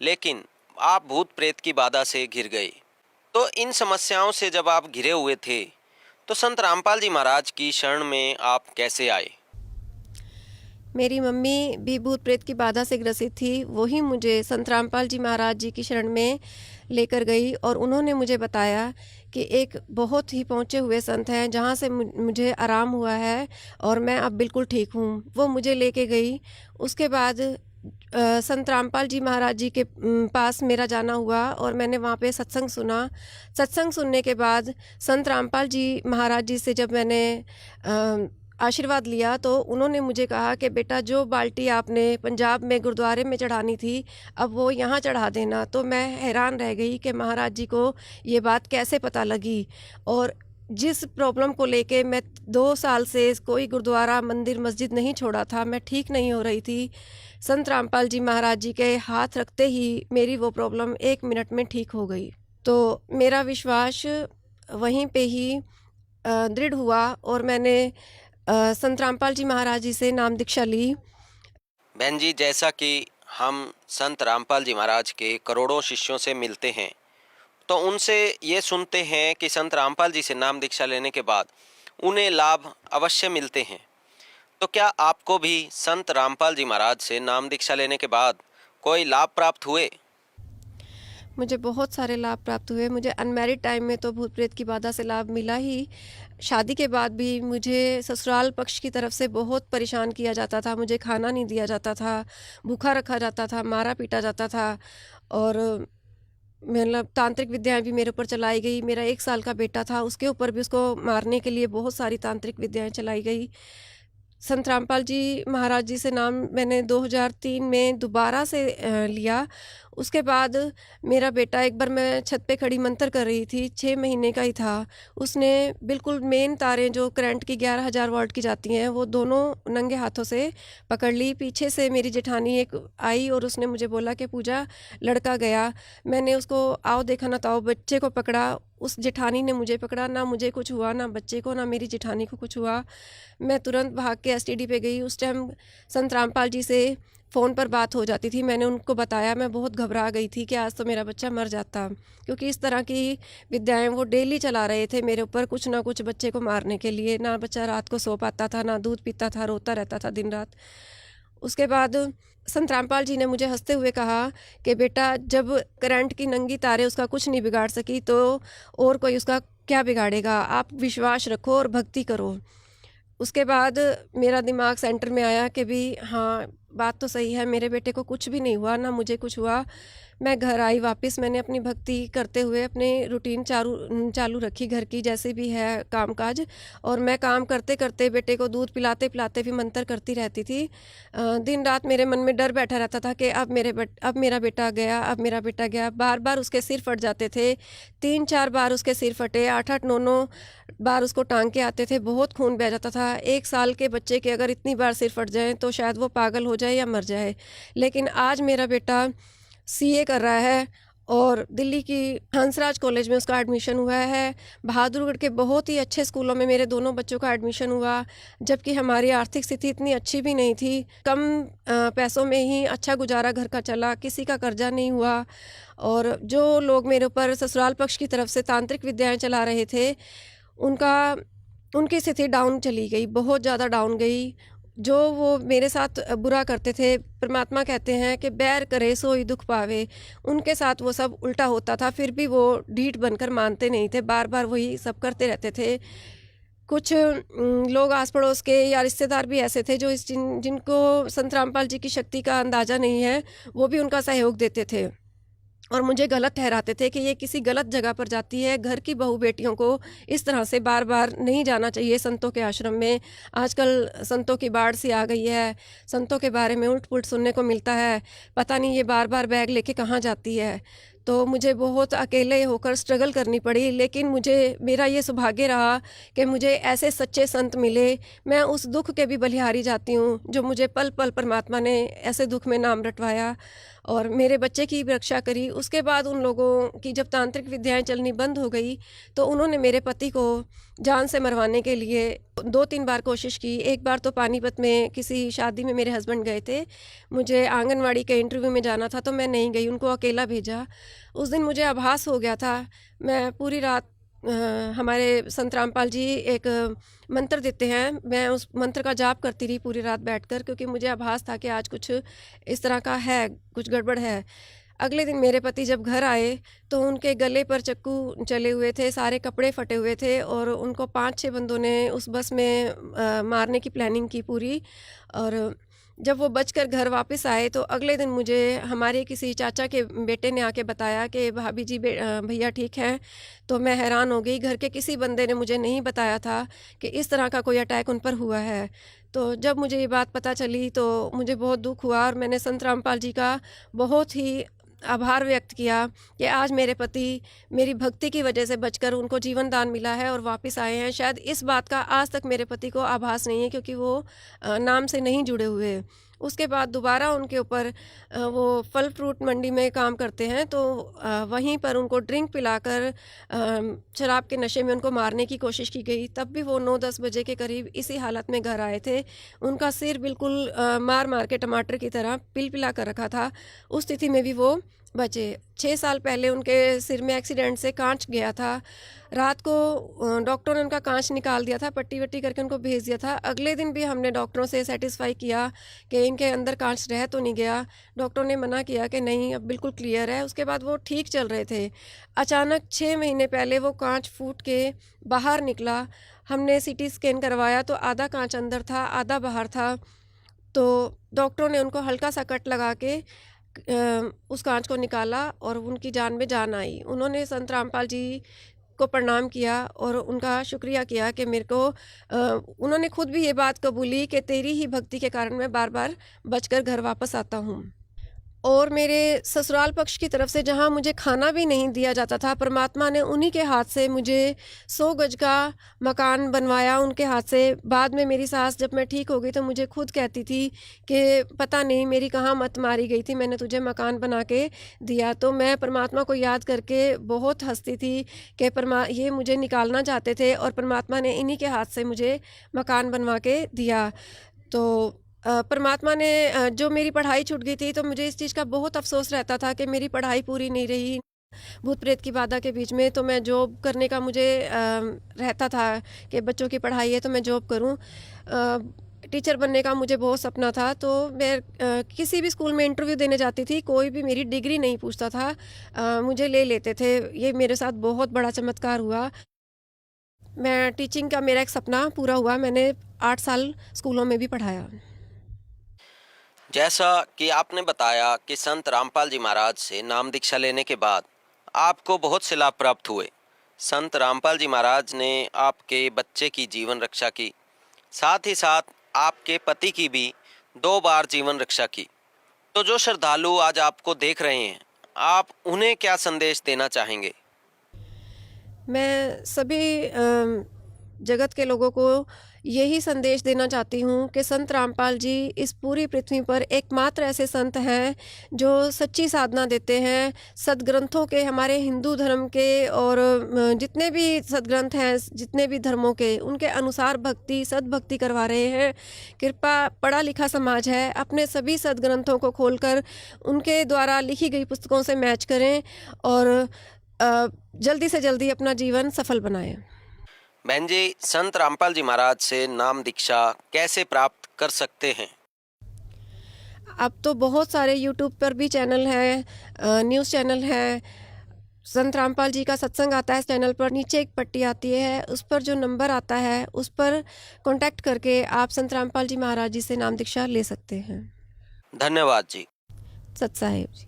लेकिन आप भूत प्रेत की बाधा से घिर गए। तो इन समस्याओं से जब आप घिरे हुए थे तो संत रामपाल जी महाराज की शरण में आप कैसे आए? मेरी मम्मी भी भूत प्रेत की बाधा से ग्रसित थी। वही मुझे संत रामपाल जी महाराज जी की शरण में लेकर गई, और उन्होंने मुझे बताया कि एक बहुत ही पहुँचे हुए संत हैं जहाँ से मुझे आराम हुआ है और मैं अब बिल्कुल ठीक हूँ। वो मुझे लेके गई। उसके बाद संत रामपाल जी महाराज जी के पास मेरा जाना हुआ और मैंने वहाँ पे सत्संग सुना। सत्संग सुनने के बाद संत रामपाल जी महाराज जी से जब मैंने आशीर्वाद लिया तो उन्होंने मुझे कहा कि बेटा, जो बाल्टी आपने पंजाब में गुरुद्वारे में चढ़ानी थी अब वो यहाँ चढ़ा देना। तो मैं हैरान रह गई कि महाराज जी को ये बात कैसे पता लगी। और जिस प्रॉब्लम को लेके मैं 2 साल से कोई गुरुद्वारा मंदिर मस्जिद नहीं छोड़ा था, मैं ठीक नहीं हो रही थी, संत रामपाल जी महाराज जी के हाथ रखते ही मेरी वो प्रॉब्लम 1 मिनट में ठीक हो गई। तो मेरा विश्वास वहीं पे ही दृढ़ हुआ और मैंने संत रामपाल जी महाराज जी से नाम दीक्षा ली। बहन जी, जैसा कि हम संत रामपाल जी महाराज के करोड़ों शिष्यों से मिलते हैं तो उनसे ये सुनते हैं कि संत रामपाल जी से नाम दीक्षा लेने के बाद उन्हें लाभ अवश्य मिलते हैं। तो क्या आपको भी संत रामपाल जी महाराज से नाम दीक्षा लेने के बाद कोई लाभ प्राप्त हुए? मुझे बहुत सारे लाभ प्राप्त हुए। मुझे अनमैरिड टाइम में तो भूत प्रेत की बाधा से लाभ मिला ही। शादी के बाद भी मुझे ससुराल पक्ष की तरफ से बहुत परेशान किया जाता था। मुझे खाना नहीं दिया जाता था, भूखा रखा जाता था, मारा पीटा जाता था और मतलब तांत्रिक विद्याएं भी मेरे ऊपर चलाई गई। मेरा 1 साल का बेटा था, उसके ऊपर भी उसको मारने के लिए बहुत सारी तांत्रिक विद्याएं चलाई गई। संत रामपाल जी महाराज जी से नाम मैंने 2003 में दोबारा से लिया। उसके बाद मेरा बेटा, एक बार मैं छत पे खड़ी मंत्र कर रही थी, 6 महीने का ही था, उसने बिल्कुल मेन तारें जो करंट की 11,000 वोल्ट की जाती हैं वो दोनों नंगे हाथों से पकड़ ली। पीछे से मेरी जेठानी एक आई और उसने मुझे बोला कि पूजा लड़का गया। मैंने उसको आओ देखा ना ताओ बच्चे को पकड़ा। उस जेठानी ने मुझे पकड़ा, ना मुझे कुछ हुआ, ना बच्चे को, ना मेरी जेठानी को कुछ हुआ। मैं तुरंत भाग के एसटीडी पे गई। उस टाइम संत रामपाल जी से फ़ोन पर बात हो जाती थी। मैंने उनको बताया, मैं बहुत घबरा गई थी कि आज तो मेरा बच्चा मर जाता, क्योंकि इस तरह की विद्याएं वो डेली चला रहे थे मेरे ऊपर कुछ ना कुछ बच्चे को मारने के लिए। ना बच्चा रात को सो पाता था, ना दूध पीता था, रोता रहता था दिन रात। उसके बाद संत रामपाल जी ने मुझे हंसते हुए कहा कि बेटा, जब करंट की नंगी तारे उसका कुछ नहीं बिगाड़ सकी तो और कोई उसका क्या बिगाड़ेगा। आप विश्वास रखो और भक्ति करो। उसके बाद मेरा दिमाग सेंटर में आया कि भी हाँ, बात तो सही है, मेरे बेटे को कुछ भी नहीं हुआ, ना मुझे कुछ हुआ। मैं घर आई वापस, मैंने अपनी भक्ति करते हुए अपने रूटीन चालू रखी घर की, जैसे भी है कामकाज। और मैं काम करते करते बेटे को दूध पिलाते पिलाते भी मंत्र करती रहती थी। दिन रात मेरे मन में डर बैठा रहता था कि अब मेरा बेटा गया, अब मेरा बेटा गया। बार बार उसके सिर फट जाते थे, 3-4 बार उसके सिर फटे, 8-8, 9-9 बार उसको टांग के आते थे, बहुत खून बह जाता था। 1 साल के बच्चे के अगर इतनी बार सिर फट जाए तो शायद वो पागल हो जाए या मर जाए। लेकिन आज मेरा बेटा सीए कर रहा है और दिल्ली की हंसराज कॉलेज में उसका एडमिशन हुआ है। बहादुरगढ़ के बहुत ही अच्छे स्कूलों में मेरे दोनों बच्चों का एडमिशन हुआ, जबकि हमारी आर्थिक स्थिति इतनी अच्छी भी नहीं थी। कम पैसों में ही अच्छा गुजारा घर का चला, किसी का कर्जा नहीं हुआ। और जो लोग मेरे ऊपर ससुराल पक्ष की तरफ से तांत्रिक विद्याएं चला रहे थे, उनकी स्थिति डाउन चली गई, बहुत ज़्यादा डाउन गई। जो वो मेरे साथ बुरा करते थे, परमात्मा कहते हैं कि बैर करे सोई दुख पावे, उनके साथ वो सब उल्टा होता था। फिर भी वो ढीठ बनकर मानते नहीं थे, बार बार वही सब करते रहते थे। कुछ लोग आस पड़ोस के या रिश्तेदार भी ऐसे थे जो जिनको संत रामपाल जी की शक्ति का अंदाज़ा नहीं है, वो भी उनका सहयोग देते थे और मुझे गलत ठहराते थे कि ये किसी गलत जगह पर जाती है। घर की बहू बेटियों को इस तरह से बार बार नहीं जाना चाहिए संतों के आश्रम में। आजकल संतों की बाढ़ सी आ गई है, संतों के बारे में उल्ट पुल्ट सुनने को मिलता है, पता नहीं ये बार बार बैग लेके कहाँ जाती है। तो मुझे बहुत अकेले होकर स्ट्रगल करनी पड़ी, लेकिन मेरा ये सौभाग्य रहा कि मुझे ऐसे सच्चे संत मिले। मैं उस दुख के भी बलिहारी जाती हूँ जो मुझे पल पल परमात्मा ने ऐसे दुख में नाम रटवाया और मेरे बच्चे की भी रक्षा करी। उसके बाद उन लोगों की जब तांत्रिक विद्याएं चलनी बंद हो गई तो उन्होंने मेरे पति को जान से मरवाने के लिए 2-3 बार कोशिश की। एक बार तो पानीपत में किसी शादी में मेरे हस्बैंड गए थे, मुझे आंगनवाड़ी के इंटरव्यू में जाना था तो मैं नहीं गई, उनको अकेला भेजा। उस दिन मुझे आभास हो गया था। मैं पूरी रात हमारे संत रामपाल जी एक मंत्र देते हैं, मैं उस मंत्र का जाप करती रही पूरी रात बैठकर, क्योंकि मुझे आभास था कि आज कुछ इस तरह का है, कुछ गड़बड़ है। अगले दिन मेरे पति जब घर आए तो उनके गले पर चक्कू चले हुए थे, सारे कपड़े फटे हुए थे और उनको 5-6 बंदों ने उस बस में मारने की प्लानिंग की पूरी। और जब वो बचकर घर वापस आए तो अगले दिन मुझे हमारे किसी चाचा के बेटे ने आके बताया कि भाभी जी भैया ठीक हैं। तो मैं हैरान हो गई, घर के किसी बंदे ने मुझे नहीं बताया था कि इस तरह का कोई अटैक उन पर हुआ है। तो जब मुझे ये बात पता चली तो मुझे बहुत दुख हुआ और मैंने संत रामपाल जी का बहुत ही आभार व्यक्त किया कि आज मेरे पति मेरी भक्ति की वजह से बचकर उनको जीवन दान मिला है और वापस आए हैं। शायद इस बात का आज तक मेरे पति को आभास नहीं है, क्योंकि वो नाम से नहीं जुड़े हुए। उसके बाद दोबारा उनके ऊपर वो फल फ्रूट मंडी में काम करते हैं, तो वहीं पर उनको ड्रिंक पिलाकर शराब के नशे में उनको मारने की कोशिश की गई। तब भी वो 9-10 बजे के करीब इसी हालत में घर आए थे। उनका सिर बिल्कुल मार मार के टमाटर की तरह पिला कर रखा था। उस स्थिति में भी वो बचे। 6 साल पहले उनके सिर में एक्सीडेंट से कांच गया था। रात को डॉक्टरों ने उनका कांच निकाल दिया था, पट्टी वट्टी करके उनको भेज दिया था। अगले दिन भी हमने डॉक्टरों से सेटिस्फाई किया कि इनके अंदर कांच रह तो नहीं गया। डॉक्टरों ने मना किया कि नहीं, अब बिल्कुल क्लियर है। उसके बाद वो ठीक चल रहे थे। अचानक 6 महीने पहले वो कांच फूट के बाहर निकला। हमने CT स्कैन करवाया तो आधा कांच अंदर था, आधा बाहर था। तो डॉक्टरों ने उनको हल्का सा कट लगा के उस कांच को निकाला और उनकी जान में जान आई। उन्होंने संत रामपाल जी को प्रणाम किया और उनका शुक्रिया किया कि मेरे को उन्होंने खुद भी ये बात कबूली कि तेरी ही भक्ति के कारण मैं बार बार बचकर घर वापस आता हूँ। और मेरे ससुराल पक्ष की तरफ से जहाँ मुझे खाना भी नहीं दिया जाता था, परमात्मा ने उन्हीं के हाथ से मुझे 100 गज का मकान बनवाया उनके हाथ से। बाद में मेरी सास जब मैं ठीक हो गई तो मुझे खुद कहती थी कि पता नहीं मेरी कहाँ मत मारी गई थी, मैंने तुझे मकान बना के दिया। तो मैं परमात्मा को याद करके बहुत हंसती थी कि ये मुझे निकालना चाहते थे और परमात्मा ने इन्हीं के हाथ से मुझे मकान बनवा के दिया। तो परमात्मा ने जो मेरी पढ़ाई छूट गई थी, तो मुझे इस चीज़ का बहुत अफसोस रहता था कि मेरी पढ़ाई पूरी नहीं रही भूत प्रेत की बाधा के बीच में। तो मैं जॉब करने का मुझे रहता था कि बच्चों की पढ़ाई है तो मैं जॉब करूं। टीचर बनने का मुझे बहुत सपना था। तो मैं किसी भी स्कूल में इंटरव्यू देने जाती थी, कोई भी मेरी डिग्री नहीं पूछता था, मुझे ले लेते थे। ये मेरे साथ बहुत बड़ा चमत्कार हुआ। मैं टीचिंग का मेरा एक सपना पूरा हुआ। मैंने 8 साल स्कूलों में भी पढ़ाया। जैसा कि आपने बताया कि संत रामपाल जी महाराज से नाम दीक्षा लेने के बाद आपको बहुत से लाभ प्राप्त हुए। संत रामपाल जी महाराज ने आपके बच्चे की जीवन रक्षा की, साथ ही साथ आपके पति की भी 2 बार जीवन रक्षा की। तो जो श्रद्धालु आज आपको देख रहे हैं, आप उन्हें क्या संदेश देना चाहेंगे? मैं सभी जगत के लोगों को यही संदेश देना चाहती हूँ कि संत रामपाल जी इस पूरी पृथ्वी पर एकमात्र ऐसे संत हैं जो सच्ची साधना देते हैं। सदग्रंथों के, हमारे हिंदू धर्म के और जितने भी सदग्रंथ हैं, जितने भी धर्मों के, उनके अनुसार भक्ति, सद्भक्ति करवा रहे हैं। कृपा पढ़ा लिखा समाज है, अपने सभी सदग्रंथों को खोलकर उनके द्वारा लिखी गई पुस्तकों से मैच करें और जल्दी से जल्दी अपना जीवन सफल बनाएं। बहन जी, संत रामपाल जी महाराज से नाम दीक्षा कैसे प्राप्त कर सकते हैं? अब तो बहुत सारे YouTube पर भी चैनल हैं, न्यूज़ चैनल है। संत रामपाल जी का सत्संग आता है इस चैनल पर, नीचे एक पट्टी आती है, उस पर जो नंबर आता है उस पर कांटेक्ट करके आप संत रामपाल जी महाराज जी से नाम दीक्षा ले सकते हैं। धन्यवाद जी। सत साहिब जी।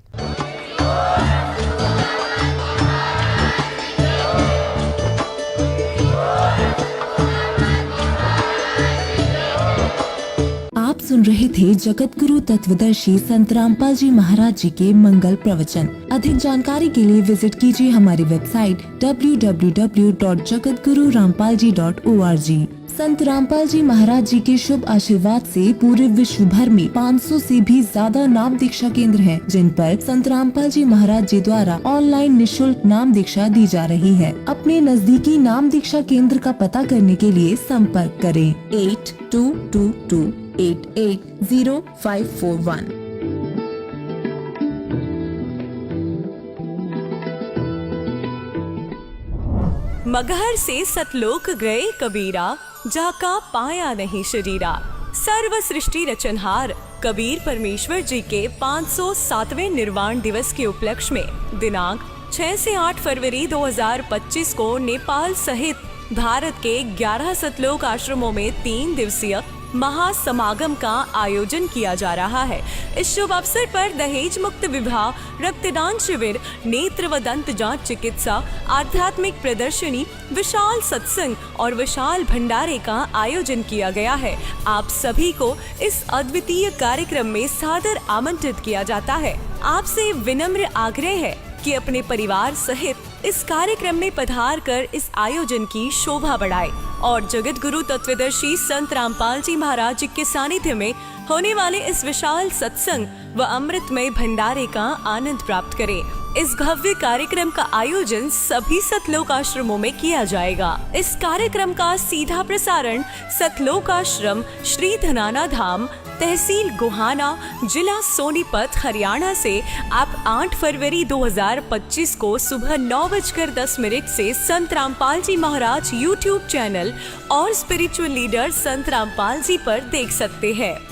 आप सुन रहे थे जगत गुरु तत्वदर्शी संत रामपाल जी महाराज जी के मंगल प्रवचन। अधिक जानकारी के लिए विजिट कीजिए हमारी वेबसाइट www.jagatgururampalji.org। संत रामपाल जी महाराज जी के शुभ आशीर्वाद से पूरे विश्व भर में 500 से भी ज्यादा नाम दीक्षा केंद्र हैं, जिन पर संत रामपाल जी महाराज जी द्वारा ऑनलाइन निशुल्क नाम दीक्षा दी जा रही है। अपने नजदीकी नाम दीक्षा केंद्र का पता करने के लिए संपर्क करें 8222880541। मगहर से सतलोक गए कबीरा, जाका पाया नहीं शरीरा। सर्व सृष्टि रचनहार कबीर परमेश्वर जी के 507वें निर्वाण दिवस के उपलक्ष्य में दिनांक 6 से 8 फरवरी 2025 को नेपाल सहित भारत के 11 सतलोक आश्रमों में 3 दिवसीय महासमागम का आयोजन किया जा रहा है। इस शुभ अवसर पर दहेज मुक्त विवाह, रक्तदान शिविर, नेत्र व दंत जांच चिकित्सा, आध्यात्मिक प्रदर्शनी, विशाल सत्संग और विशाल भंडारे का आयोजन किया गया है। आप सभी को इस अद्वितीय कार्यक्रम में सादर आमंत्रित किया जाता है। आपसे विनम्र आग्रह है कि अपने परिवार सहित इस कार्यक्रम में पधार कर इस आयोजन की शोभा बढ़ाए और जगत गुरु तत्वदर्शी संत रामपाल जी महाराज जी के सानिध्य में होने वाले इस विशाल सत्संग व अमृतमय भंडारे का आनंद प्राप्त करें। इस भव्य कार्यक्रम का आयोजन सभी सतलोक आश्रमों में किया जाएगा। इस कार्यक्रम का सीधा प्रसारण सतलोक आश्रम श्री धनाना धाम, तहसील गोहाना, जिला सोनीपत, हरियाणा से आप 8 फरवरी 2025 को सुबह 9:10 से संत रामपाल जी महाराज YouTube चैनल और स्पिरिचुअल लीडर संत रामपाल जी पर देख सकते हैं।